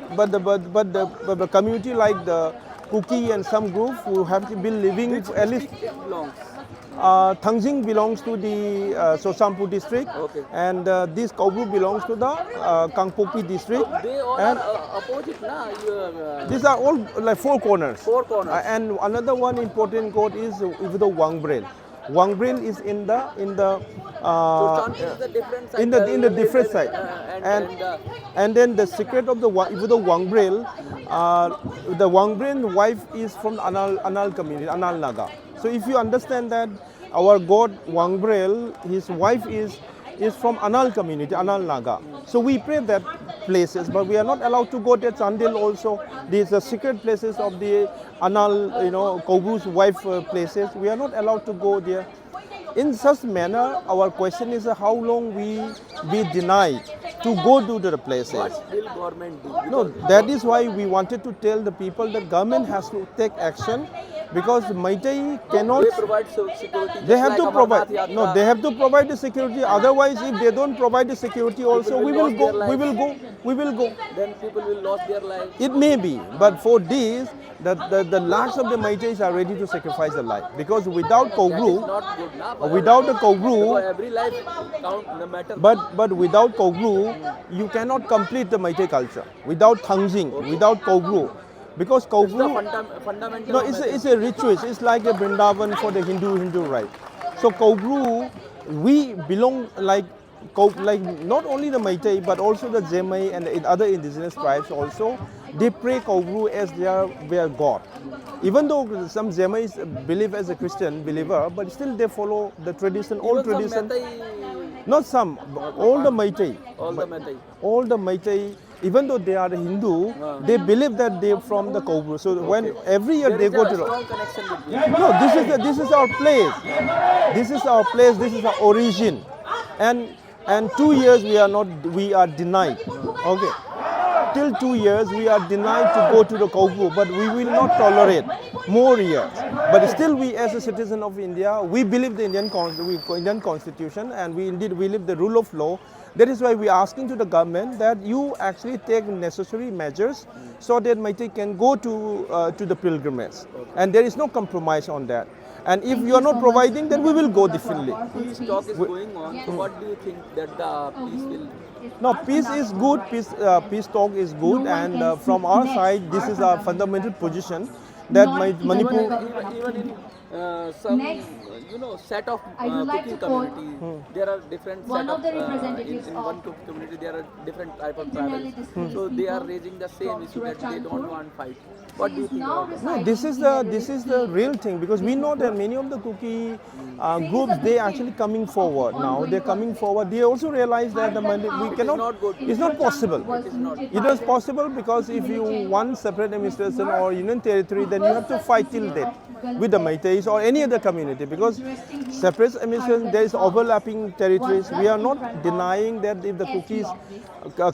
Speaker 13: community like the Kuki and some group who have been living at least. Tangjing belongs to the Sosampu district, and this Kaubru belongs to the Kangpopi district.
Speaker 3: They all
Speaker 13: and
Speaker 3: are opposite, na?
Speaker 13: these are all like four corners.
Speaker 3: Four corners.
Speaker 13: And another one important court is the Wangbrel. Wangbrel is in the different side, and then the secret of the Wangbrel, the Wangbrel wife is from Anal community, Anal Naga. So if you understand that our god Wangbrel, his wife is from Anal community, Anal Naga. So we pray that places, but we are not allowed to go there. Chandil also, these are secret places of the Anal, Kaubru's wife places. We are not allowed to go there. In such manner, our question is how long we be denied to go to the places.
Speaker 3: What will government do?
Speaker 13: No, that is why we wanted to tell the people that government has to take action, because Maitai cannot.
Speaker 3: They provide security.
Speaker 13: They have to provide. No, they have to provide the security. Otherwise, if they don't provide the security, also we will go. We will go. We will go.
Speaker 3: Then people will lose their lives.
Speaker 13: It may be, but for this, the lakhs of the Maitais are ready to sacrifice their life, because without Kaubru, without the Kaubru,
Speaker 3: every life count, no matter.
Speaker 13: But without Kaubru, you cannot complete the Maitai culture. Without Tangjing, without Kaubru. Because Kaubru,
Speaker 3: fundamental.
Speaker 13: no, it's a ritual. It's like a Vrindavan for the Hindu rite. So Kaubru, we belong like not only the Maitai but also the Zemai and the other indigenous tribes also. They pray Kaubru as their god. Even though some Zemais believe as a Christian believer, but still they follow the tradition, old tradition. Not some, all the Maitai. All the Maitai. Even though they are Hindu, they believe that they are from the Kaubru. So when every year they go to no, this is our place. This is our place. This is our origin, and 2 years we are denied. Okay, till 2 years we are denied to go to the Kaubru, but we will not tolerate more years. But still, we as a citizen of India, we believe the Indian Constitution, and we believe the rule of law. That is why we are asking to the government that you actually take necessary measures so that Maitai can go to the pilgrimage. And there is no compromise on that. And if you are not providing, then we will go differently.
Speaker 3: Peace talk is going on. So what do you think that the peace will?
Speaker 13: No, peace is good. Peace talk is good. And from our side, this is our fundamental position that Manipur.
Speaker 3: Even in some set of cooking community, there are different set of in one community there are different type of tribals. So they are raising the same issue that they don't want fight. What do you think about that?
Speaker 13: No, this is the real thing, because we know that many of the Kuki groups, they actually coming forward now. They're coming forward. They also realize that we cannot. It's not possible. It is possible because if you want separate administration or union territory, then you have to fight till death with the Maitais or any other community, because separate administration, there is overlapping territories. We are not denying that if the Kukis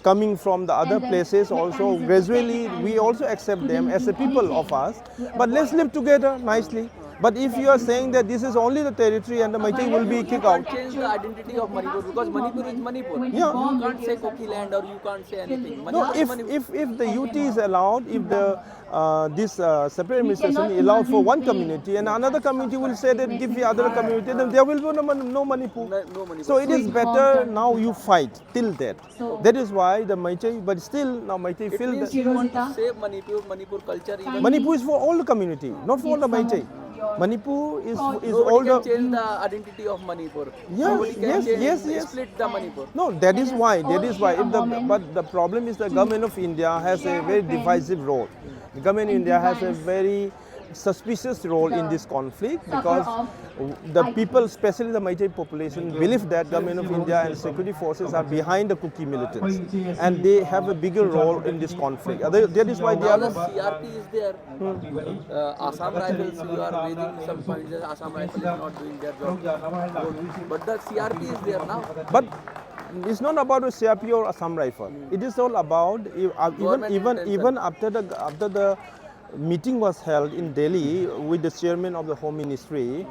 Speaker 13: coming from the other places also, gradually we also accept them as a people of us, but let's live together nicely. But if you are saying that this is only the territory and the Maitai will be kicked out.
Speaker 3: You can't change the identity of Manipur, because Manipur is Manipur.
Speaker 13: Yeah.
Speaker 3: You can't say Kuki land or you can't say anything.
Speaker 13: No, if the UT is allowed, if the this separate administration is allowed for one community and another community will say that give the other community, then there will be no Manipur. So it is better now you fight till that. That is why the Maitai, but still now Maitai feel that
Speaker 3: you want to save Manipur culture. Even
Speaker 13: Manipur is for all the community, not for the Maitai. Manipur is all
Speaker 3: the. Change the identity of Manipur.
Speaker 13: Yes.
Speaker 3: Split the Manipur.
Speaker 13: No, that is why. But the problem is the government of India has a very divisive role. The government of India has a very suspicious role in this conflict, because the people, especially the Maitai population, believe that government of India and security forces are behind the Kuki militants, and they have a bigger role in this conflict. That is why they are not.
Speaker 3: CRP is there. Assam rifles, you are raising some points that Assam rifles are not doing their job. But the CRP is there now.
Speaker 13: But it's not about a CRP or Assam rifle. It is all about even after the meeting was held in Delhi with the chairman of the Home Ministry,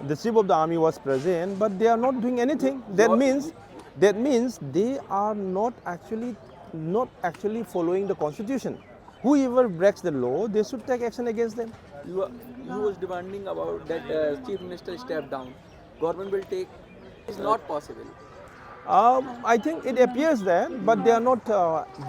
Speaker 13: the chief of the army was present, but they are not doing anything. That means they are not actually following the constitution. Whoever breaks the law, they should take action against them.
Speaker 3: you was demanding about that chief minister step down. Government will take. It's not possible.
Speaker 13: I think it appears that, but they are not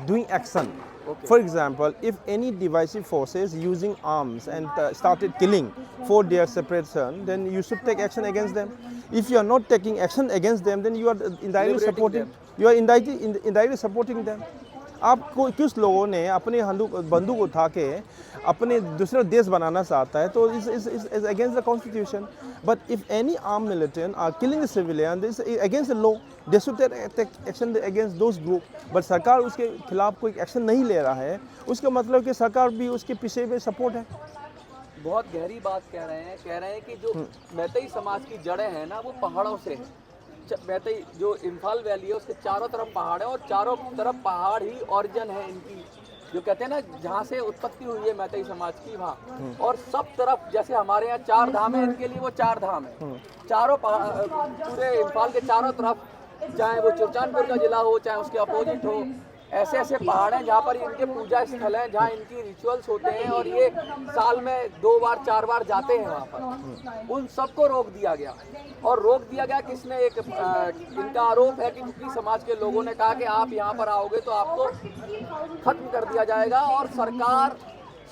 Speaker 13: doing action.
Speaker 3: Okay.
Speaker 13: For example, if any divisive forces using arms and started killing for their separation, then you should take action against them. If you are not taking action against them, then you are indirectly supporting. You are indirectly supporting them. आपको कुछ लोगों ने अपने बंदूक उठा के अपने दूसरा देश बनाना चाहता है, तो is against the constitution. But if any armed militant are killing the civilian, this is against the law. They should take action against those group. But सरकार उसके खिलाफ कोई एक्शन नहीं ले रहा है, उसका मतलब कि सरकार भी उसके पीछे में सपोर्ट है.
Speaker 3: बहुत गहरी बात कह रहे हैं कि जो मैतेई समाज की जड़ें हैं ना, वो पहाड़ों से हैं. मैतेई जो इम्फाल वैली है उसके चारों तरफ पहाड़ है, और चारों तरफ पहाड़ ही ओरिजिन है इनकी, जो कहते हैं ना जहाँ से उत्पत्ति हुई है मैतेई समाज की वहाँ. और सब तरफ जैसे हमारे यहाँ 4 धाम है, इनके लिए वो 4 धाम है. चारों पूरे इम्फाल के चारों तरफ, चाहे वो चुरचानपुर का जिला हो, चाहे उसके अपोजिट हो, ऐसे ऐसे पहाड़ हैं जहाँ पर इनके पूजा स्थल हैं, जहाँ इनकी रिचुअल्स होते हैं, और ये साल में 2 बार 4 बार जाते हैं वहाँ पर. उन सबको रोक दिया गया. और रोक दिया गया किसने? इनका आरोप है कि कुकी समाज के लोगों ने कहा कि आप यहाँ पर आओगे तो आपको खत्म कर दिया जाएगा, और सरकार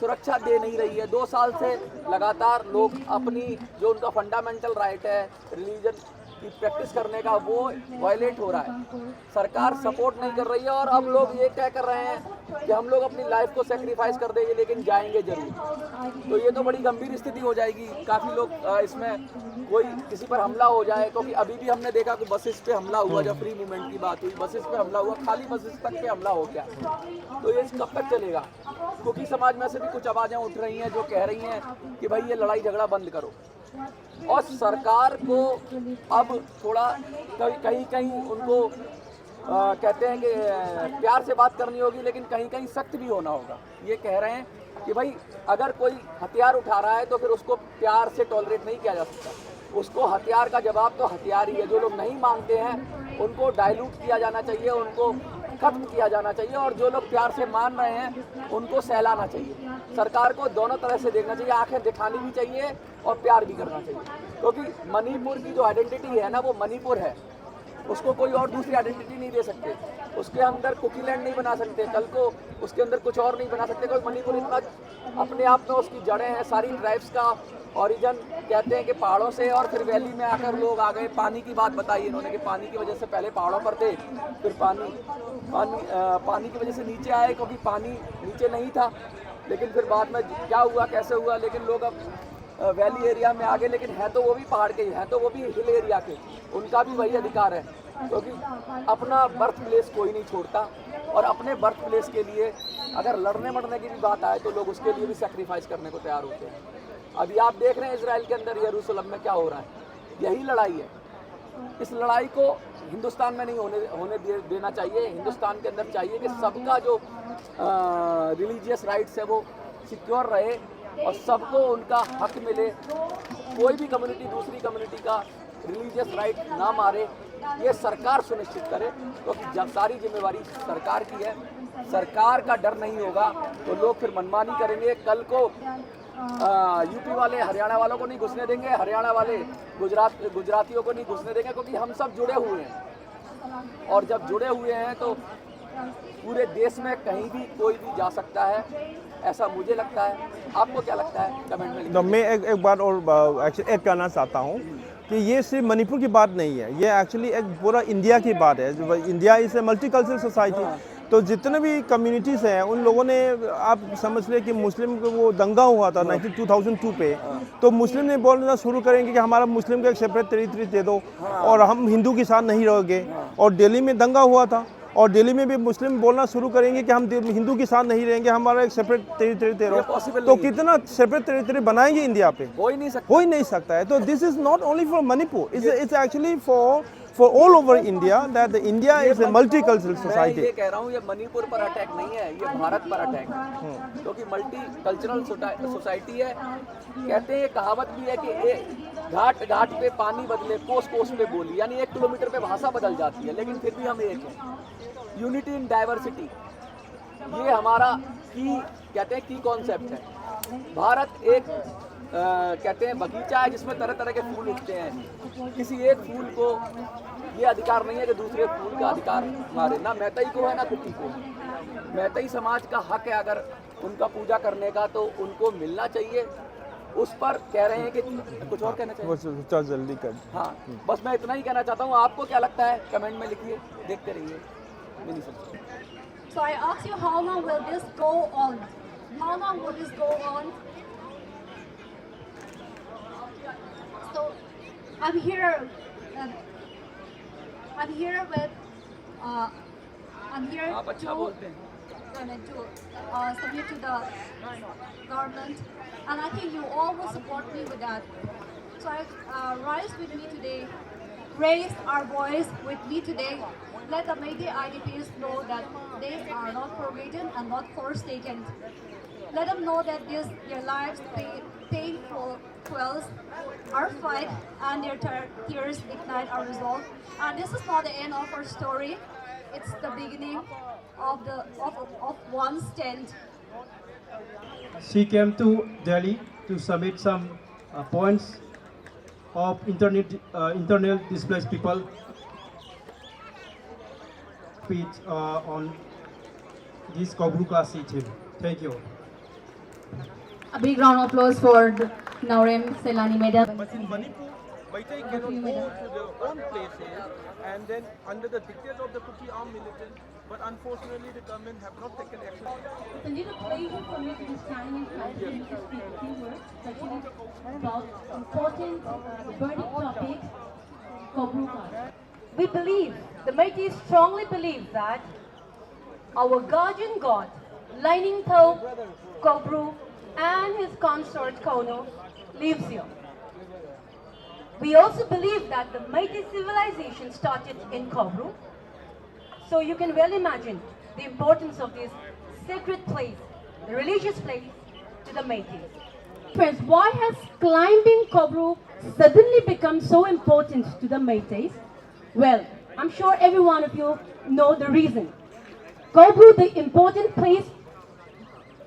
Speaker 3: सुरक्षा दे नहीं रही है. 2 साल से लगातार लोग अपनी जो उनका फंडामेंटल राइट है रिलीजन की प्रैक्टिस करने का, वो वायलेट हो रहा है. सरकार सपोर्ट नहीं कर रही है, और अब लोग ये तय कर रहे हैं कि हम लोग अपनी लाइफ को सेक्रीफाइस कर देंगे लेकिन जाएंगे जरूर. तो ये तो बड़ी गंभीर स्थिति हो जाएगी. काफ़ी लोग इसमें कोई किसी पर हमला हो जाए, क्योंकि अभी भी हमने देखा कि बसेस पे हमला हुआ. जब फ्री मूवमेंट की बात हुई, बसेस पे हमला हुआ, खाली बसेस तक पे हमला हो गया. तो ये कब तक चलेगा? क्योंकि समाज में से भी कुछ आवाज़ें उठ रही हैं जो कह रही हैं कि भाई ये लड़ाई झगड़ा बंद करो. और सरकार को अब थोड़ा कहीं उनको कहते हैं कि प्यार से बात करनी होगी, लेकिन कहीं सख्त भी होना होगा. ये कह रहे हैं कि भाई अगर कोई हथियार उठा रहा है तो फिर उसको प्यार से टॉलरेट नहीं किया जा सकता. उसको हथियार का जवाब तो हथियार ही है. जो लोग नहीं मानते हैं उनको डाइल्यूट किया जाना चाहिए, उनको खत्म किया जाना चाहिए, और जो लोग प्यार से मान रहे हैं उनको सहलाना चाहिए. सरकार को दोनों तरह से देखना चाहिए, आंखें दिखानी भी चाहिए और प्यार भी करना चाहिए. क्योंकि मणिपुर की जो आइडेंटिटी है ना, वो मणिपुर है. उसको कोई और दूसरी आइडेंटिटी नहीं दे सकते. उसके अंदर कुकी लैंड नहीं बना सकते, कल को उसके अंदर कुछ और नहीं बना सकते. कोई मणिपुर इतना अपने आप में उसकी जड़ें हैं. सारी ट्राइब्स का ओरिजिन कहते हैं कि पहाड़ों से, और फिर वैली में आकर लोग आ गए. पानी की बात बताई इन्होंने कि पानी की वजह से पहले पहाड़ों पर थे, फिर पानी की वजह से नीचे आए, क्योंकि पानी नीचे नहीं था. लेकिन फिर बाद में क्या हुआ, कैसे हुआ, लेकिन लोग अब वैली एरिया में आ गए. लेकिन है तो वो भी पहाड़ के ही हैं, तो वो भी हिल एरिया के, उनका भी वही अधिकार है. क्योंकि अपना बर्थ प्लेस कोई नहीं छोड़ता, और अपने बर्थ प्लेस के लिए अगर लड़ने मरने की भी बात आए तो लोग उसके लिए भी सेक्रीफाइस करने को तैयार होते हैं. अभी आप देख रहे हैं इजराइल के अंदर यरूशलेम में क्या हो रहा है. यही लड़ाई है. इस लड़ाई को हिंदुस्तान में नहीं होने देना चाहिए. हिंदुस्तान के अंदर चाहिए कि सबका जो रिलीजियस राइट्स है वो सिक्योर रहे, और सबको उनका हक मिले. कोई भी कम्युनिटी दूसरी कम्युनिटी का रिलीजियस राइट ना मारे, ये सरकार सुनिश्चित करे. क्योंकि जब सारी जिम्मेवारी सरकार की है, सरकार का डर नहीं होगा तो लोग फिर मनमानी करेंगे. कल को यूपी वाले हरियाणा वालों को नहीं घुसने देंगे, हरियाणा वाले गुजरातियों को नहीं घुसने देंगे, क्योंकि हम सब जुड़े हुए हैं. और जब जुड़े हुए हैं तो पूरे देश में कहीं भी कोई भी जा सकता है, ऐसा मुझे लगता है. आपको क्या लगता है? कमेंट में लिखिए.
Speaker 13: मैं एक बात और एक्चुअली ऐड करना चाहता हूँ कि ये सिर्फ मणिपुर की बात नहीं है, ये एक्चुअली एक पूरा इंडिया की बात है. India is a multicultural society. तो जितने भी कम्युनिटीज़ हैं उन लोगों ने, आप समझ लें कि मुस्लिम को वो दंगा हुआ था 2002 पे, तो मुस्लिम ने बोलना शुरू करेंगे कि हमारा मुस्लिम को एक सेपरेट टेरिटरी दे दो, और हम हिंदू के साथ नहीं रहोगे. और दिल्ली में दंगा हुआ था, और दिल्ली में भी मुस्लिम बोलना शुरू करेंगे कि हम हिंदू के साथ नहीं रहेंगे, हमारा एक सेपरेट टेरिटरी दे दो. तो कितना सेपरेट टेरिटरी बनाएंगे इंडिया पे? हो ही नहीं सकता है. तो this is not only for Manipur, it's actually for all over India, that the India is a multicultural society.
Speaker 3: मैं ये कह रहा हूँ, ये मणिपुर पर अटैक नहीं है, ये भारत पर अटैक है. क्योंकि मल्टीकल्चरल सोसाइटी है. कहते हैं, ये कहावत भी है कि घाट घाट पे पानी बदले, कोस कोस पे बोली. यानी 1 किलोमीटर पे भाषा बदल जाती है, लेकिन फिर भी हम एक हैं. यूनिटी इन डाइवर्सिटी, ये हमारा की कहते हैं की कॉन्सेप्ट है. भारत एक कहते हैं बगीचा है जिसमें तरह तरह के फूल उगते हैं। किसी एक फूल को ये अधिकार नहीं है कि दूसरे फूल का अधिकार मारे, ना मैतई को है ना कुकी को। मैतई समाज का हक है अगर उनका पूजा करने का, तो उनको मिलना चाहिए। उस पर कह रहे हैं कि कुछ और कहना चाहिए,
Speaker 13: चल जल्दी कर।
Speaker 3: हाँ, बस मैं इतना ही कहना चाहता हूँ। आपको क्या लगता है कमेंट में लिखिए, देखते रहिए मिनी सब।
Speaker 11: So I ask you, how long will this go on? How long will this go on? So I'm here with I'm here
Speaker 3: आप अच्छा बोलते हैं।
Speaker 11: to submit to the government, and I think you all will support me with that. So I rise with me today, raise our voice with me today. Let the Meitei IDPs know that they are not forgotten and not forsaken. Let them know that their lives painful quells our fight, and their tears ignite our resolve. And this is not the end of our story. It's the beginning of one stand.
Speaker 9: She came to Delhi to submit some points of internal displaced people speech on this Kobru Ka team. Thank you.
Speaker 8: A big round of applause for Naurem Selani Madam.
Speaker 13: But in Manipur, Meitei cannot go to their own places and then under the dictate of the Kuki armed militants, but unfortunately the government have not taken action.
Speaker 14: It's a little pleasure for me to be standing in front of you to speak a few words, especially about important burning topic, Kobru Ka.
Speaker 2: We believe, the Meitei strongly believe that our guardian god, Lining Thau Kobru and his consort Kono lives here. We also believe that the Meitei civilization started in Kobru. So you can well imagine the importance of this sacred place, the religious place to the Meitei.
Speaker 14: Friends, why has climbing Kobru suddenly become so important to the Meiteis?
Speaker 2: Well, I'm sure every one of you know the reason. Kobru, the important place,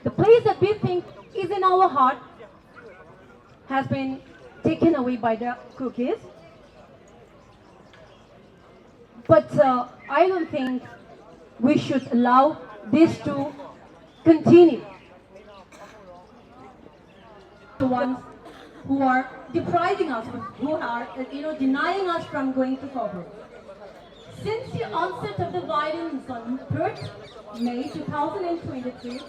Speaker 2: the place that we think is in our heart, has been taken away by the Kukis. But I don't think we should allow this to continue. The ones who are depriving us, who are denying us from going to Kobru.
Speaker 14: Since the onset of the violence on 3rd May 2023,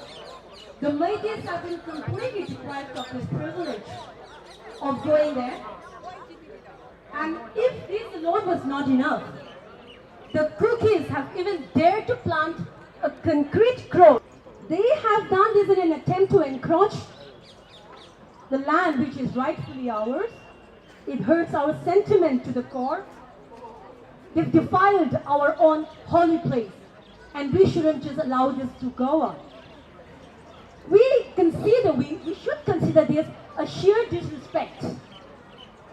Speaker 14: the Meiteis have been completely deprived of this privilege of going there.
Speaker 2: And if this alone was not enough, the Kukis have even dared to plant a concrete cross. They have done this in an attempt to encroach the land which is rightfully ours. It hurts our sentiment to the core. They've defiled our own holy place, and we shouldn't just allow this to go on. We should consider this a sheer disrespect,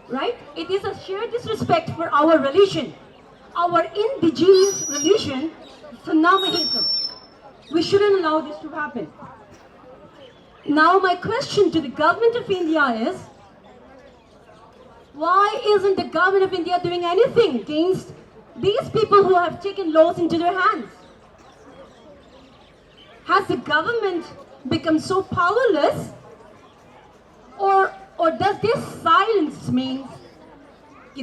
Speaker 2: right? It is a sheer disrespect for our religion, our indigenous religion, Sanamahism. We shouldn't allow this to happen. Now my question to the government of India is, why isn't the government of India doing anything against these people who have taken laws into their hands? Has the government become so powerless, or does this silence mean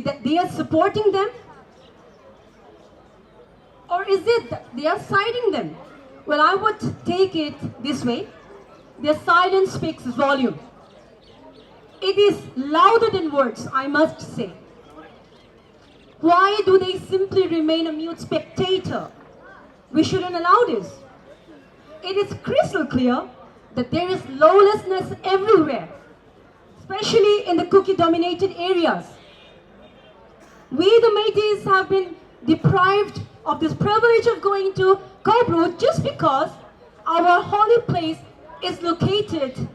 Speaker 2: that they are supporting them? Or is it that they are siding them? Well, I would take it this way. Their silence speaks volume. It is louder than words, I must say. Why do they simply remain a mute spectator? We shouldn't allow this. It is crystal clear that there is lawlessness everywhere, especially in the Kuki-dominated areas. We, the Meiteis, have been deprived of this privilege of going to Kobru just because our holy place is located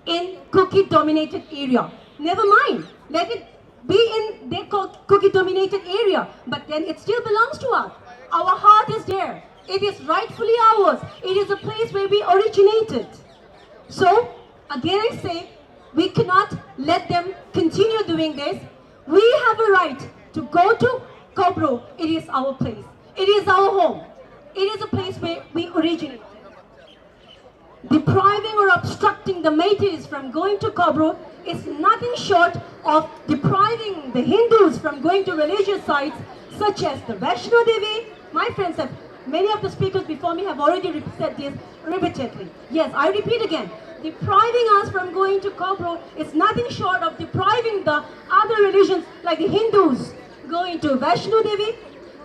Speaker 2: in Kuki-dominated area. Never mind, let it be in their Kuki-dominated area, but then it still belongs to us. Our heart is there. It is rightfully ours. It is a place where we originated. So, Again I say, we cannot let them continue doing this. We have a right to go to Kobro. It is our place. It is our home. It is a place where we originate. Depriving or obstructing the Meiteis from going to Kobro is nothing short of depriving the Hindus from going to religious sites such as the Vaishno Devi. My friends have, many of the speakers before me have already said this repeatedly. Yes, I repeat again. Depriving us from going to Kobro is nothing short of depriving the other religions like the Hindus going to Vaishno Devi,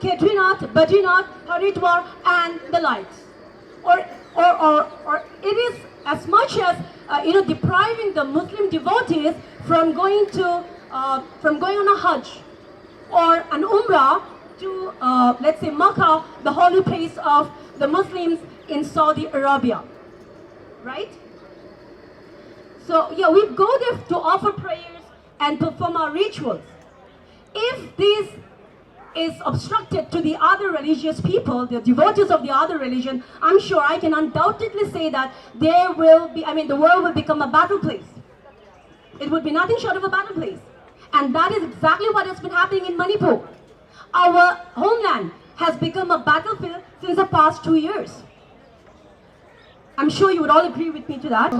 Speaker 2: Kedarnath, Badrinath, Haridwar and the likes. Or it is as much as depriving the Muslim devotees from going on a Hajj or an Umrah to let's say Makkah, the holy place of the Muslims in Saudi Arabia, right? So yeah, we go there to offer prayers and perform our rituals. If this is obstructed to the other religious people, the devotees of the other religion, I'm sure I can undoubtedly say that there will be, the world will become a battle place. It would be nothing short of a battle place. And that is exactly what has been happening in Manipur. Our homeland has become a battlefield since the past 2 years. I'm sure you would all agree with me to that.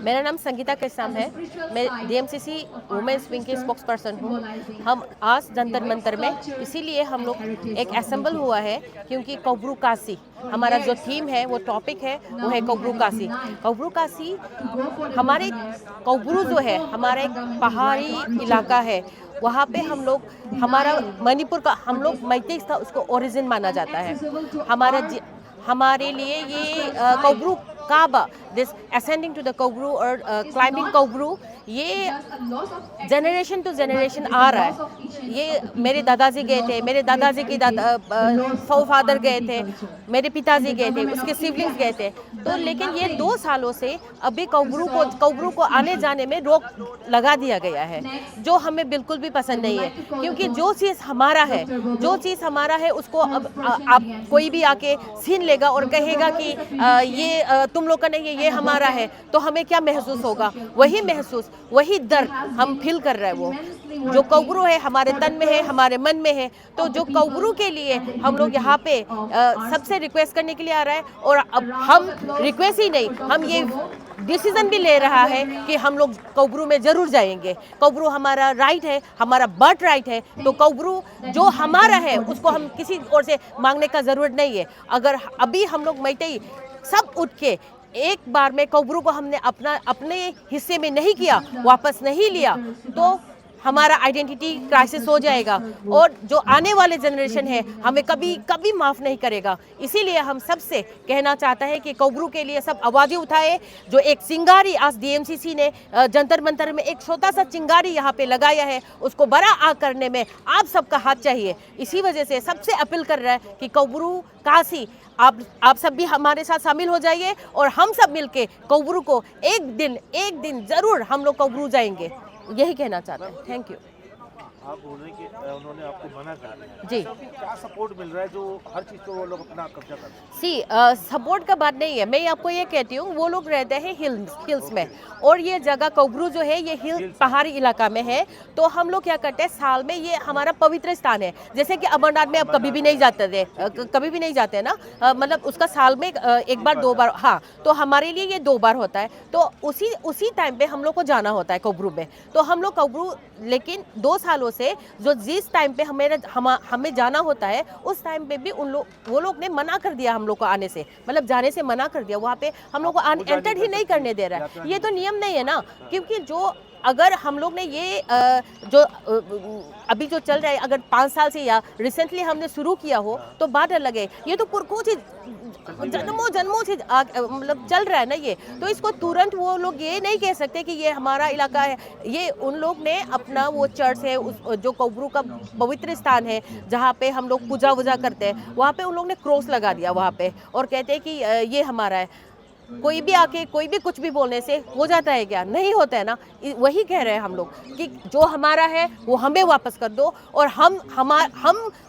Speaker 15: मेरा नाम संगीता केसाम है। मैं DMCC women's wing की spokes person हूँ। हम आज जंतर मंतर में इसीलिए हम लोग एक असेंबल हुआ है क्योंकि कोब्रू काशी हमारा जो थीम है, वो टॉपिक है, वो है कोब्रू काशी। कोब्रू काशी हमारे कोब्रू जो है हमारा एक पहाड़ी इलाका है। वहाँ पे हम लोग हमारा मणिपुर का हम लोग मैतेई था उसको ओरिजिन माना जाता है। हमारे लिए ये कोब्रू काबा, दिस असेंडिंग टू द कोब्रू और क्लाइंबिंग कोब्रू, ये जनरेशन टू जनरेशन आ रहा है। ये मेरे दादाजी गए थे, मेरे दादाजी की फादर गए थे, मेरे पिताजी गए थे, उसके सिबलिंग्स गए थे। तो लेकिन ये 2 सालों से अभी कोब्रू को आने जाने में रोक लगा दिया गया है, जो हमें बिल्कुल भी पसंद नहीं है। क्योंकि जो चीज़ हमारा है उसको अब आप कोई भी आके छीन लेगा और कहेगा कि ये तुम लोग का नहीं है, ये हमारा है, तो हमें क्या महसूस होगा? वही दर्द हम फील कर रहे हैं। वो जो कोब्रू है हमारे तन में है, हमारे मन में है। तो जो कोब्रू के लिए हम लोग यहाँ पे सबसे रिक्वेस्ट करने के लिए आ रहा है। और अब हम रिक्वेस्ट ही नहीं, हम ये डिसीजन भी ले रहा है कि हम लोग कोब्रू में जरूर जाएंगे। कोब्रू हमारा राइट है, हमारा बर्थ राइट है। तो कोब्रू जो हमारा है उसको हम किसी और से मांगने का जरूरत नहीं है। अगर अभी हम लोग मैतेई सब उठ के एक बार में कोब्रू को हमने अपने हिस्से में नहीं किया, वापस नहीं लिया, तो हमारा आइडेंटिटी क्राइसिस हो जाएगा और जो आने वाले जनरेशन है हमें कभी माफ़ नहीं करेगा। इसीलिए हम सबसे कहना चाहते हैं कि कोब्रू के लिए सब आवाज़ें उठाए। जो एक चिंगारी आज DMCC ने जंतर मंतर में एक छोटा सा चिंगारी यहाँ पे लगाया है, उसको बड़ा आग करने में आप सबका हाथ चाहिए। इसी वजह से सबसे अपील कर रहा है कि कोब्रू काशी आप सब भी हमारे साथ शामिल हो जाइए और हम सब मिलके कोब्रू को एक दिन ज़रूर हम लोग कोब्रू जाएंगे। यही कहना चाहते हैं। Thank you.
Speaker 16: आप बोल रहे हैं कि उन्होंने आपको मना कर दिया।
Speaker 15: जी,
Speaker 16: क्या सपोर्ट मिल रहा है जो हर चीज़ को वो लोग अपना कब्जा कर रहे हैं?
Speaker 15: सपोर्ट का बात नहीं है। मैं आपको ये कहती हूँ, वो लोग रहते हैं हिल्स में और ये जगह कोब्रू जो है ये हिल पहाड़ी इलाका में है। तो हम लोग क्या करते हैं, साल में ये हमारा पवित्र स्थान है। जैसे कि अमरनाथ में अब कभी भी नहीं जाते ना, मतलब उसका साल में 1 बार 2 बार, हाँ, तो हमारे लिए ये 2 बार होता है। तो उसी टाइम पे हम लोग को जाना होता है कोब्रू में। तो हम लोग कोब्रू, लेकिन 2 सालों से जो जिस टाइम पे हमें जाना होता है उस टाइम पे भी वो लोग ने मना कर दिया हम लोग को आने से, मतलब जाने से मना कर दिया। वहाँ पे हम लोग को एंटर ही नहीं करने दे रहा है। ये तो नियम नहीं है ना, क्योंकि जो अगर हम लोग ने ये जो अभी जो चल रहा है, अगर 5 साल से या रिसेंटली हमने शुरू किया हो तो बात अलग है। ये तो पुरखों से जन्मों से मतलब चल रहा है ना ये, तो इसको तुरंत वो लोग ये नहीं कह सकते कि ये हमारा इलाका है। ये उन लोग ने अपना वो चर्च है, जो कोब्रू का पवित्र स्थान है जहाँ पे हम लोग पूजा वूजा करते हैं, वहाँ पे उन लोग ने क्रॉस लगा दिया वहाँ पे और कहते हैं कि ये हमारा है। कोई भी आके कोई भी कुछ भी बोलने से हो जाता है क्या? नहीं होता है ना। वही कह रहे हैं हम लोग कि जो हमारा है वो हमें वापस कर दो और हम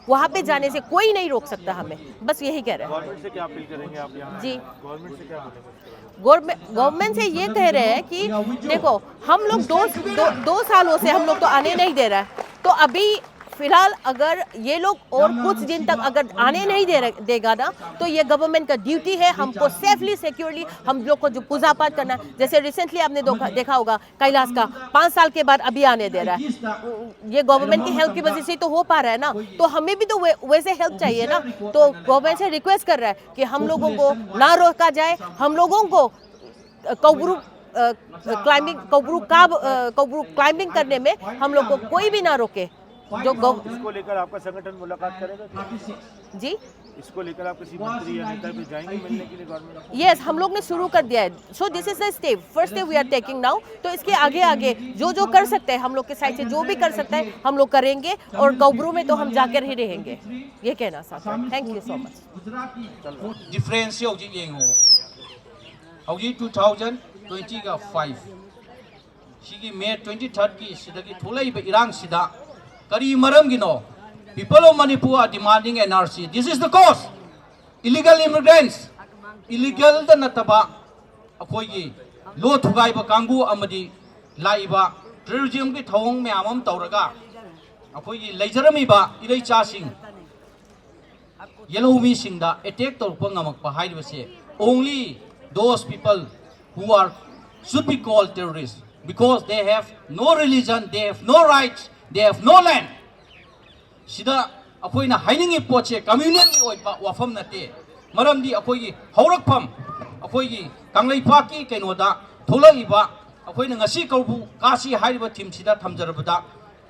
Speaker 15: वहाँ पे जाने से कोई नहीं रोक सकता हमें। बस यही कह रहे हैं।
Speaker 16: गवर्नमेंट से क्या अपील करेंगे आप यहाँ?
Speaker 15: जी,
Speaker 16: गवर्नमेंट से क्या बोलेंगे?
Speaker 15: गवर्नमेंट से ये कह रहे हैं कि देखो हम लोग दो सालों से हम लोग तो आने नहीं दे रहा है, तो अभी फिलहाल अगर ये लोग और कुछ दिन तक अगर आने नहीं देगा ना, तो ये गवर्नमेंट का ड्यूटी है हमको सेफली सिक्योरली हम लोग को जो पूजा पाठ करना है। जैसे रिसेंटली आपने देखा होगा कैलाश का 5 साल के बाद अभी आने दे रहा है, ये गवर्नमेंट की हेल्प की वजह से तो हो पा रहा है ना, तो हमें भी तो वैसे हेल्प चाहिए ना। तो गवर्नमेंट से रिक्वेस्ट कर रहा है कि हम लोगों को ना रोका जाए, हम लोगों को कौब्रू क्लाइंबिंग करने में हम लोग को कोई भी ना रोके। जो
Speaker 16: इसको लेकर आपका संगठन मुलाकात करेगा
Speaker 15: जी,
Speaker 16: इसको लेकर आप किसी मंत्री या नेता को जाएंगे मिलने के लिए गवर्नमेंट?
Speaker 15: यस, हम लोग ने शुरू कर दिया है। So this is the step, first step we are taking now. तो इसके आगे आगे जो कर सकते हैं हम लोग के साइड से, जो भी कर सकता है हम लोग करेंगे, और कौब्रू में तो हम जाकर ही रहेंगे, ये कहना चाहता हूँ। Thank you so much.
Speaker 17: Difference हौजी येंगो हौजी 2020 का 5 सिगी मे 23 की सिदगी थोलैब इरांग सिदा करी मरम गिनो people of Manipur are demanding NRC. This is the cause. Illegal immigrants, illegal da nataba akhoi lo thugai ba kangu amadi laiba terrorism ki thong me amam tauraga akhoi leijarami ba irei cha sing yellow mi sing da attack tor pangamak pa haiba se only those people who are should be called terrorists because they have no religion, they have no rights, they have no land. Sida akoina haining poche communal oiba wafam nate maramdi akoi haurakpham akoi kanglai paki kainoda tholaiba akoina ngasi kaubu kasi haiba thim sida thamjarabada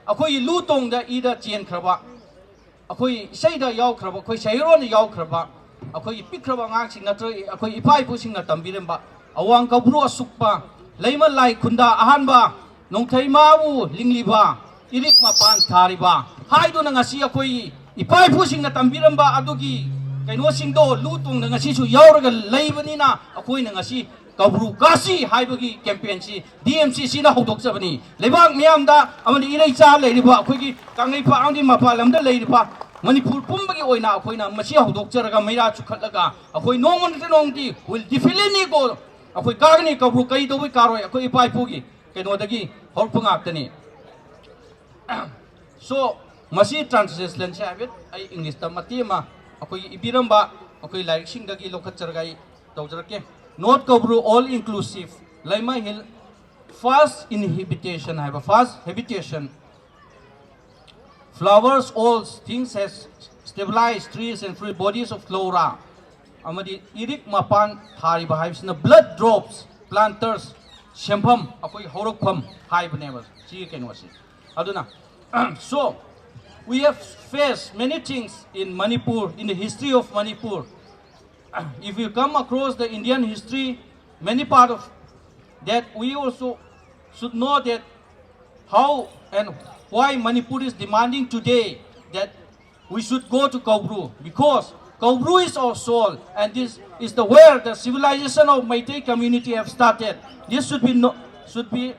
Speaker 17: akoi lu tongda ida chen khraba akoi seida yaw khraba akoi sairon yaw khraba akoi pikraba ngang sing natre akoi ipai pu sing na tambiremba awang kabru asukpa leima lai khunda ahanba nongthai mawu lingliba irik mapan thariba haidu na ngasi akoi ipai phusing na tambiramba adugi kaino singdo lutung na ngasi su yauraga leibani na akoi na ngasi kabru kasi haibagi campaign si DMCC na hodok sabani lebak miam da amani irei cha leiriba akoi gi kangai pa angdi mapa lamda leiriba Manipur pumbagi oina akoi na masi hodok charaga meira chukhatlaga akoi nongman nongdi will defileni go akoi kagni kabru kai do wi karoi akoi ipai pugi kaino dagi horpungak tani. So masi translation se habit ai English ta matima akoi ibiramba akoi like sing dagi lokhat chargai tawjarake not kabru all inclusive laima hill fast inhabitation have a fast habitation flowers all things has stabilized trees and free bodies of flora amadi irik mapan thari bahibsna blood drops planters shempam akoi horokpham haibneva chi kenwasi aduna. So we have faced many things in Manipur, in the history of Manipur. If you come across the Indian history, many part of that, we also should know that how and why Manipur is demanding today that we should go to Kobru, because Kobru is our soul, and this is the where the civilization of Meitei community have started. This should be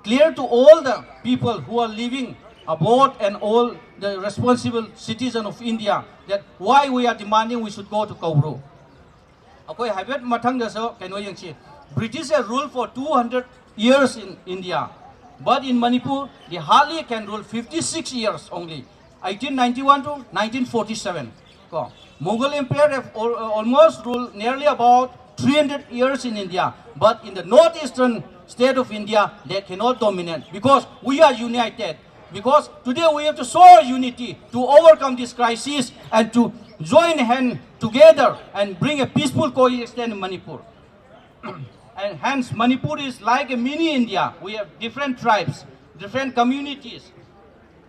Speaker 17: clear to all the people who are living abroad and all the responsible citizens of India that why we are demanding we should go to Kobru. Akoi habet mathang da so kaino yangchi British have ruled for 200 years in India, but in Manipur they hardly can rule 56 years only, 1891 to 1947. Mughal Empire have almost ruled nearly about 300 years in India, but in the northeastern state of India, they cannot dominate because we are united. Because today we have to show our unity to overcome this crisis and to join hands together and bring a peaceful coexistence in Manipur. And hence Manipur is like a mini India. We have different tribes, different communities.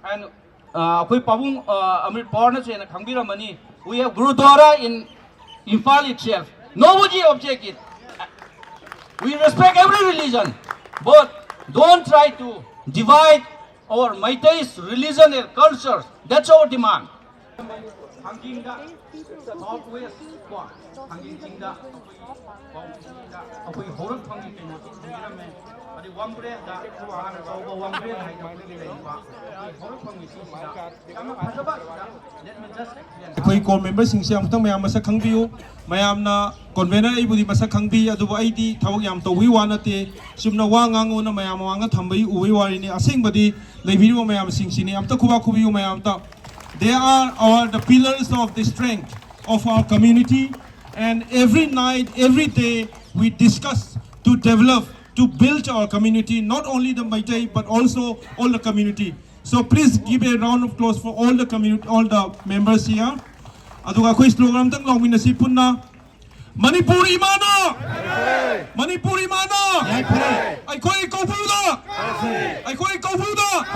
Speaker 17: And we have Gurudwara in Imphal itself. Nobody objects it. We respect every religion, but don't try to divide our Meitei's religion and cultures. That's our demand. Hanginda, Southwest Squad, Hanginda, Apoy Horror Fangi Kino, Miraman, but the one bread that over one bread, I don't really Horror Fangi, let me just
Speaker 9: ꯑꯩꯈꯣꯏ core ꯃꯦꯝꯕꯔꯁꯤꯡꯁꯦ ꯑꯃꯨꯛꯇꯪ ꯃꯌꯥꯝ ꯃꯁꯛ ꯈꯪꯕꯤꯌꯨ ꯃꯌꯥꯝꯅ ꯀꯣꯟꯚꯦꯅꯔ ꯑꯩꯕꯨꯗꯤ ꯃꯁꯛ ꯈꯪꯕꯤ ꯑꯗꯨꯕꯨ ꯑꯩꯗꯤ ꯊꯕꯛ ꯌꯥꯝ ꯇꯧꯕꯒꯤ ꯋꯥ ꯅꯠꯇꯦ ꯆꯨꯝꯅ ꯋꯥ ꯉꯥꯡꯉꯨꯅ ꯃꯌꯥꯝ ꯃꯃꯥꯡꯗ ꯊꯝꯕꯒꯤ ꯎꯕꯒꯤ ꯋꯥꯔꯤꯅꯤ ꯑꯁꯦꯡꯕꯗꯤ ꯂꯩꯕꯤꯔꯤꯕ ꯃꯌꯥꯝꯁꯤꯡꯁꯤꯅꯤ ꯑꯝꯇ ꯈꯨꯕꯥꯛ ꯈꯨꯕꯤꯌꯨ ꯃꯌꯥꯝꯇ they are the pillars of the strength of our community and every night every day we discuss to develop to build our community not only the Maitai but also all the community. So please give a round of applause for all the community, all the members here. Aduga koi slogan tang long minasi punna. Manipur imana. Manipur imana. Ai koi kaupuda. Ai koi kaupuda.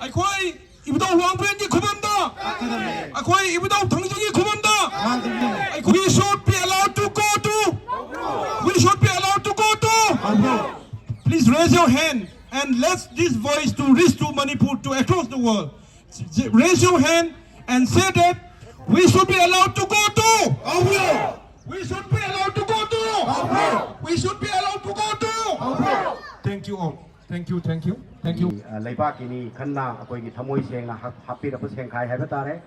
Speaker 9: Ai koi ibudao wangpren ki khumanda. Ai koi ibudao thangji ki khumanda. We should be allowed to go to. We should be allowed to go to. Please raise your hand. And let this voice to reach to Manipur to across the world. Raise your hand and say that we should be allowed to go to. We should be allowed to go to. We should be allowed to go to. Thank you all. Thank you. Thank you. Thank you.
Speaker 1: Leibakini Kana Akogi Tamoi Seng happy of Senkai Habatare.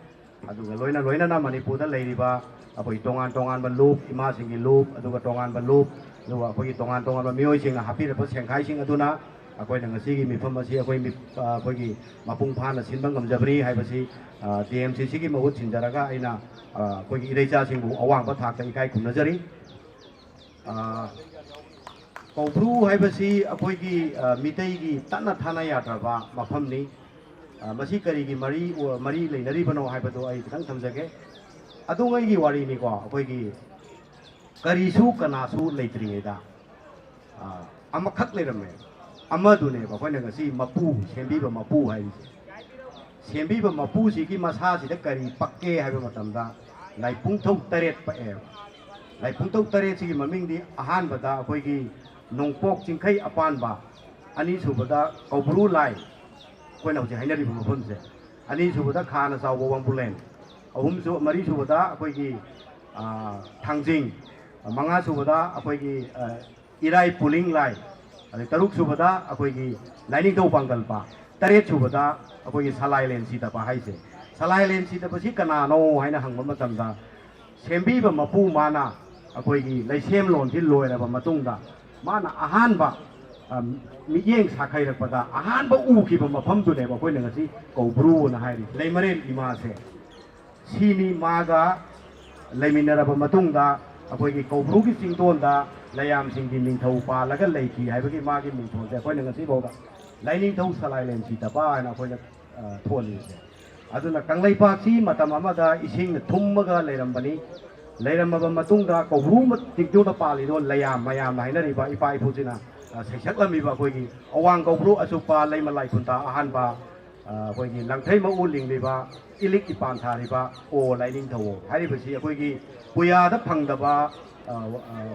Speaker 1: Aduga Loina na Manipur the Ladyba, Apoy Tongan Loop, Imasingi Loop, Aduga Tongan Loop, Apoy Tongan Mioing, happy of Senkai Sing Aduna. Akoy na ngasi mi phamasi akoy mi akoy mapung phan sinbang ngamjabri haibasi DMCC gi mahut sinjaraga aina akoy irecha singbu awang ba thak ta ikai khumnajari Kaubru haibasi akoy gi mitei gi tanna thana yatraba mafamni masi kari gi mari leinari bano haibado ai thang thamjage adungai gi wari ni ko akoy gi karisu kanasu leitringeda amakhak leirame Amadune, Bakonagasi, Mapu, Sembiba Mapu, Sembiba Mapu, Siki Masasi, the Kari, Pake, Havamatanda, like Punto Taret Paer. Like Punto Taret, Siki Mamindi, Ahan Bada, Koigi, Nong Pok, Chinkai Apanba, Anisubada, Obru Lai, when I was a Henry Punze, Anisubada Kana Wambulen, Ahumsu, Marisubada, Koigi, Tangjing, Mangasubada, Koigi, Irai Pulling Lai. Taruk Subada, Akogi, Lining to Bangalpa, Taret Subada, Akogi Salai Len Sita Pahaise. Salai Len Sita Pasikana, no, Hina Hangamatanda, Sembiba Mapu Mana, Akogi, like same loan till Loya Matunda, Mana Ahanba, Miyang Sakai Pada, Ahanba Uki Mapam to them, Akoinasi, go brew and hide it. Lemare Imase, Sini Maga, Leminera Matunda, Akogi Kobruki Singtonda. Layam Singing Topa, like a lake, I became marking me for the point of the Siboga. Lining to Salai Sitaba and Apoya Toli. Aduna Kanglai Paxi, Matamamada, Ising the Tumaga, Lerambani, Leramaba Matunga, Kovrum, Tikto Palido, Layam, Mayam, Hinariba, if I put in a Seshaklamiba, Kogi, Owan Gobru, Asupa, Lema Laikunta, Ahanba, Kogi, Langtema Uling Riba, Iliki Pantariba, or Lining to Haribasi, Kogi, we are the Pangdaba.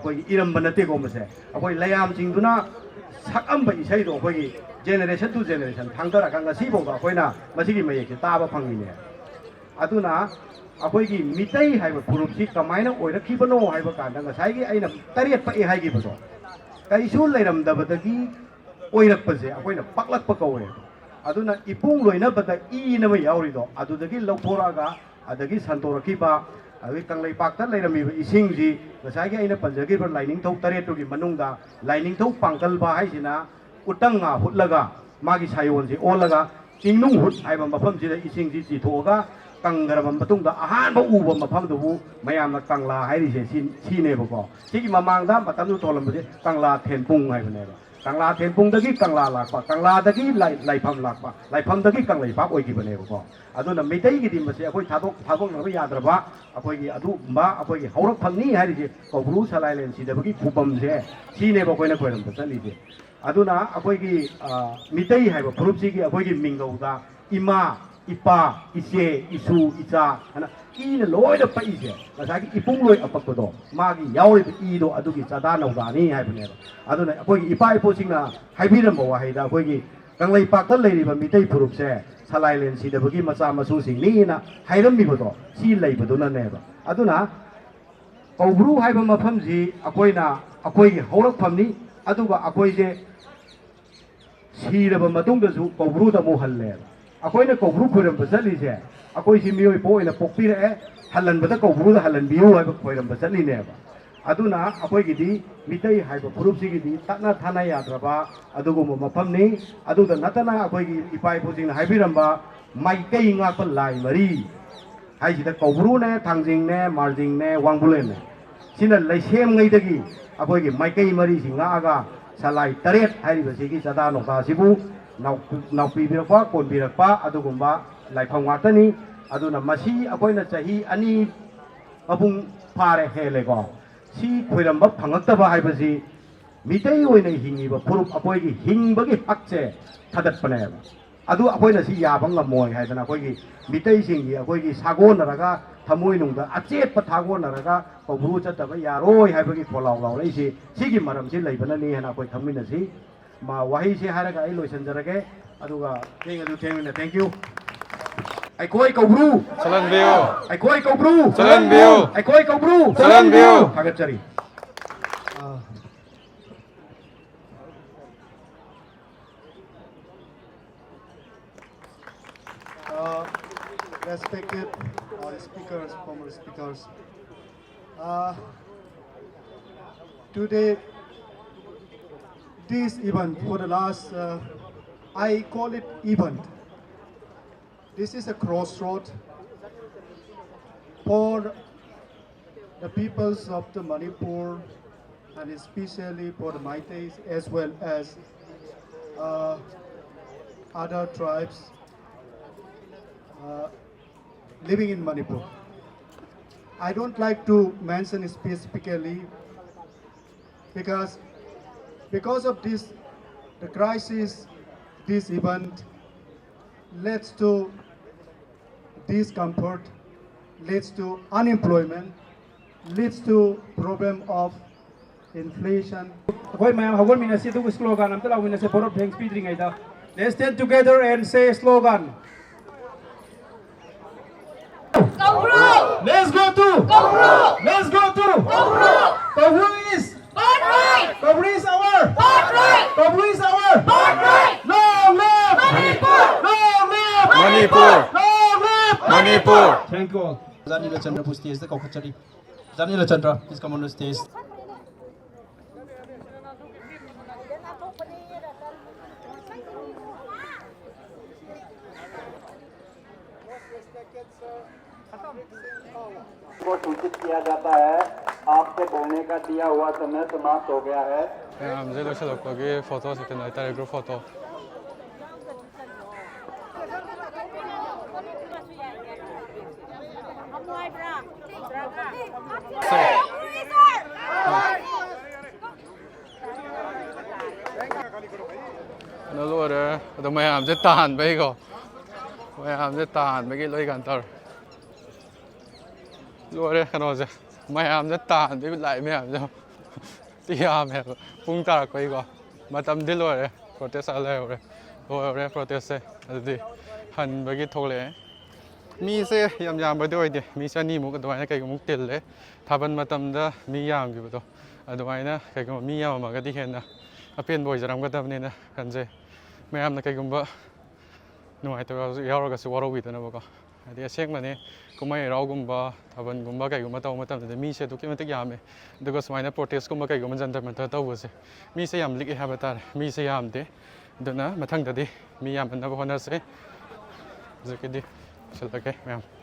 Speaker 1: Koi iram banate ko mase akoi layam jingduna sakam ba isai do koi generation to generation thangdara kanga sibo ba koi na masigi mai ki taba phangni ne aduna akoi gi mitai haiba group si kamaina oira khibano haiba kanda ngasai gi aina tariat pa e hai gi bodo kai su leiram da badagi oirak pase akoi na paklak pa kawe aduna ipung loina bada I na mai yauri do adudagi lauporaga adagi santoraki ba Awi Kanglai Pakta Lairami Isingji, the Saga in a Panjagi for lining to Tareto Manunga, lining to Pankal Bahaisina, Utanga, Hutlaga, Magis Hayonzi, Olaga, Chinung Hut, Ivan Mapamji, Isingji Toga, Kangaram Matunga, Ahamba Uva Mapamdu, Mayama Kangla, Haris, Sinebo, Siki Mamanga, Matanu Tolam, Kangla Tenpung, Ivaneva. Kangla Tenpung the Kangla Lapa, Kangla the Gi, Laipam Lapa, Laipam the Kanglai Pap, Okibaneva. Aduna Medai di Masi, Apoy Tabok Yadraba, Apoy Adu Ma, Apoy Horok Pangni, Harry, or Bruce Island, the Baki Pupam there, she never went to the Sanity. Aduna, Apoy Midai have a Purupsiki, Apoy Mingoda, Ima, Ipa, Ise, Isu, Ita, and in a Lloyd of Paisia, but I keep Pungloy of Pacodo, Magi, Yauri, Ido, Aduki, Sadano, Dani, Habanero. Aduna, Apoy Ipa posing a Hybidamo, Haida, Apoy Kanglai Pakta lady, but Midai Purupse.
Speaker 9: salailen si da bagi macha masu sing ni na hairam mi bodo si lai bodo na ne ba aduna kaubru hai ba mafam ji akoi na akoi horak pham ni aduga akoi je si da ba matung da su kaubru da mo halle akoi na kaubru khuram ba chali je akoi si mioi po ina pokpi re halan ba da kaubru da halan biu hai ba khoiram ba chali ne ba aduna akoi gidi mitai hai ba purup si gidi takna thana ya draba adugo mo mafam ni aduda natana akoi gi ipai po jing hai biramba mai kai nga pa lai mari hai ji da kaubru ne thangjing ne marjing ne wangbulen ne sina laisem ngai dagi akoi gi mai kai mari singa aga salai taret hai ba sigi sada nokta sibu nau pi birakpa kon birakpa adugumba lai phangwa tani aduna masi akoi na chahi ani abung phare hele go si khoiramba phangaktaba hai ba ji mitai oina hingiba purup akoi gi hingbagi hakche thadat pane adu akoi na si yabang ngamoi hai dana akoi gi mitai singi akoi gi sagon naraga thamoi nungda achet pa thagon naraga kaubru chataba yaroi hai bagi pholau lau lai si sigi maram si leibana ni hana akoi thamina si ma wahi si haraga ai loisanjarage aduga thank you ai koi kaubru
Speaker 7: Salan biu.
Speaker 9: ai koi kaubru
Speaker 7: Salan biu.
Speaker 9: ai koi kaubru
Speaker 7: Salan biu.
Speaker 9: Thagachari
Speaker 5: respected speakers, former speakers. Today, this event for the last, I call it event. This is a crossroad for the peoples of the Manipur and especially for the Meiteis as well as other tribes living in Manipur. I don't like to mention specifically because of this, the crisis, this event leads to discomfort, leads to unemployment, leads to problem of inflation.
Speaker 9: Slogan. Let's stand together and say slogan.
Speaker 8: Kaubru!
Speaker 9: Let's go to
Speaker 8: Kaubru!
Speaker 9: Let's go to
Speaker 8: Kaubru!
Speaker 9: Kaubru is
Speaker 8: Birthright!
Speaker 9: Kaubru is our
Speaker 8: Birthright!
Speaker 9: Kaubru is our
Speaker 8: Birthright!
Speaker 9: Long live
Speaker 8: Manipur!
Speaker 9: Long live
Speaker 7: Manipur.
Speaker 9: Long live
Speaker 7: Manipur.
Speaker 9: Thank you all. Zanila Chandra pu stage the Kokachari. Zanila Chandra, please come on the stage.
Speaker 18: को सूचित किया जाता है आपसे बोलने का दिया हुआ समय समाप्त हो गया है
Speaker 7: हमसे लोग चलो कोई फोटो से तो नहीं group photo nó luôn rồi tụi mày làm sẽ tàn bây giờ mày làm sẽ tàn mấy cái lưỡi gan tơ luôn đấy cái nó gì mày làm sẽ tàn với lại mày làm sao thì mày phun tạt cái gì mà tầm đi luôn rồi protest lại rồi protest thì hành mấy cái thô lệมีเสียยามๆไปด้วยดิมีชนีมุกตัวนี้ใครก็มุกติดเลยถ้าเป็นมาทำได้มียามอยู่ตัวตัวนี้นะใครก็มียามมาก็ที่เห็นนะเปลี่ยนบ่อยจะทำก็ทำนี่นะกันเจไม่ยามนะใครก็บ่หน่วยตัวเราก็สู้เราวิดนะบอกก็เดี๋ยวเช็คมาเนี่ยก็ไม่เราก็บ่ถ้าเป็นก็บ่ใครก็มาทำแต่มีเสียตัวที่มันติดยามเลยดูก็สมัยนั้นโปรเทสก็บ่ใครก็มันจันทร์มันตัวเสียมีเสียยามลิกให้บัตรมีเสียยามเดดูนะมาทั้งแต่ดิมียามมันนับวันนั้นเสียจะกินดิ चल okay ma'am